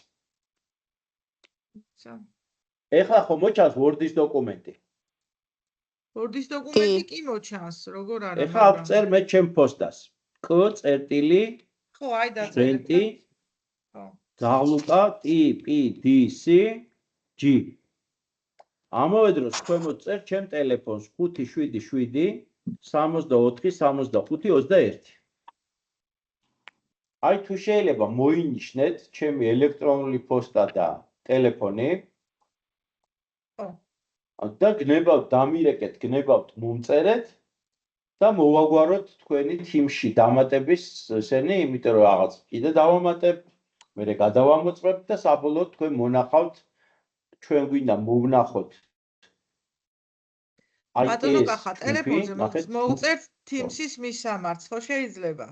ეხლა ხო მოჩანს Word-ის დოკუმენტი. Word-ის დოკუმენტი კი მოჩანს, როგორ არა. ეხლა ავწერ მე ჩემ პოსტას. K წერტილი ხო, აი დაწერე. ხო. დაღლუკა TPDC G. ამავე დროს ქვემოთ წერ ჩემ ტელეფონს 577 64 65 21. აი თუ შეიძლება მოინიშნეთ ჩემი ელექტრონული პოსტა და ტელეფონი. ხო. და გნებავთ დამირეკეთ, გნებავთ მომწერეთ და მოვაგვაროთ თქვენი Teams-ში დამატების ესენი, იმიტომ რომ რაღაც კიდე დავამატებ, მერე გადავამოწმებ და საბოლოოდ თქვენ მონახავთ ჩვენ გვინდა მოვნახოთ. ბატონო კახა, ტელეფონზე მოვწერთ Teams-ის მისამართს, ხო შეიძლება?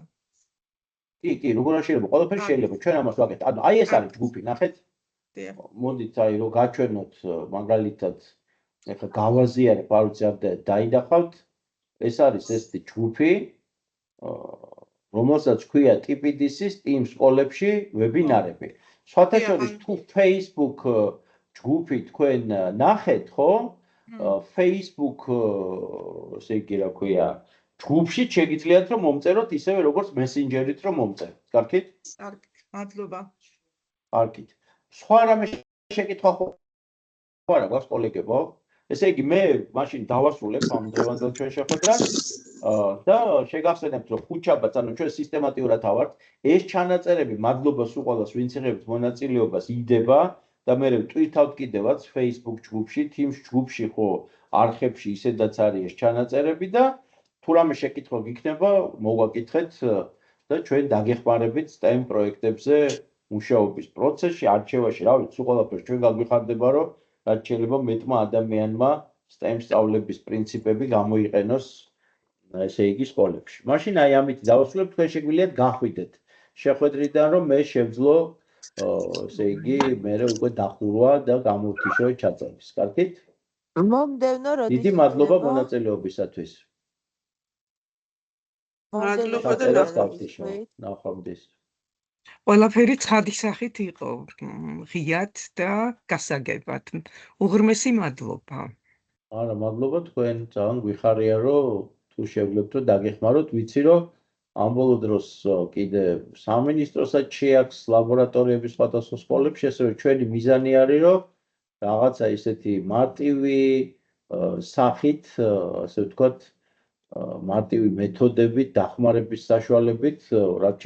კი, როგორ შეიძლება, ყველაფერი შეიძლება, ჩვენ ამას ვაკეთებთ. ანუ აი ეს არის ჯგუფი, ნახეთ? მოდით აი რომ გაჩვენოთ მაგალითად ეხლა გავაზიარებ, არ ვიცი არ დაინახავთ. ეს არის ესეთი ჯგუფი, რომელსაც ქვია TPDC-ის Teams კოლებში ვებინარები. სხვათა შორის თუ Facebook ჯგუფი თქვენ ნახეთ, ხო? Facebook ესე იგი რა ქვია, ჯგუფში შეგიძლიათ რომ მომწეროთ ისევე როგორც Messenger-ით რომ მომწეროთ. კარგით? კარგით, მადლობა. კარგით. სხვა რამე შეკითხვა ხო არა გვაქვს კოლეგებო? ესე იგი მე მაშინ დავასრულებ ამ დღევანდელ ჩვენ შეხვედრას და შეგახსენებთ რომ ხუთშაბათს ანუ ჩვენ სისტემატიურად ავართ. ეს ჩანაწერები მადლობა სულ ყველას ვინც იღებთ მონაწილეობას იდება და მე ვტვირთავთ კიდევაც Facebook ჯგუფში, Teams ჯგუფში ხო არხებში ისედაც არის ეს ჩანაწერები და თუ რამე შეკითხვა გიქნება, მოგვაკითხეთ და ჩვენ დაგეხმარებით STEM პროექტებზე მუშაობის პროცესში, არჩევაში, რა ვიცი, სულ ყველაფერს ჩვენ გაგვიხარდება, რომ რაც შეიძლება მეტმა ადამიანმა STEM სწავლების პრინციპები გამოიყენოს ესე იგი სკოლებში. მაშინ აი ამით დავასრულებ, თქვენ შეგვიძლიათ გახვიდეთ შეხვედრიდან, რომ მე შევძლო ესე იგი მე უკვე დახურვა და გამოვთიშო ჩაწების. კარგით? მომდევნო როდის დიდი მადლობა მონაწილეობისათვის. მადლობა და ჩაწერას ნახვამდის. ყველაფერი ცხადი სახით იყო, ღიად და გასაგებად. უღრმესი მადლობა. არა, მადლობა თქვენ, ძალიან გვიხარია, რომ თუ შევლებთ, რომ დაგეხმაროთ, ვიცი, რომ ამ ბოლო დროს კიდე სამინისტროსაც შეაქვს ლაბორატორიები სხვადასხვა სკოლებში, ესე რომ ჩვენი მიზანი არის, რომ რაღაცა ისეთი მარტივი სახით, ასე ვთქვათ, მარტივი მეთოდებით, დახმარების საშუალებით, რაც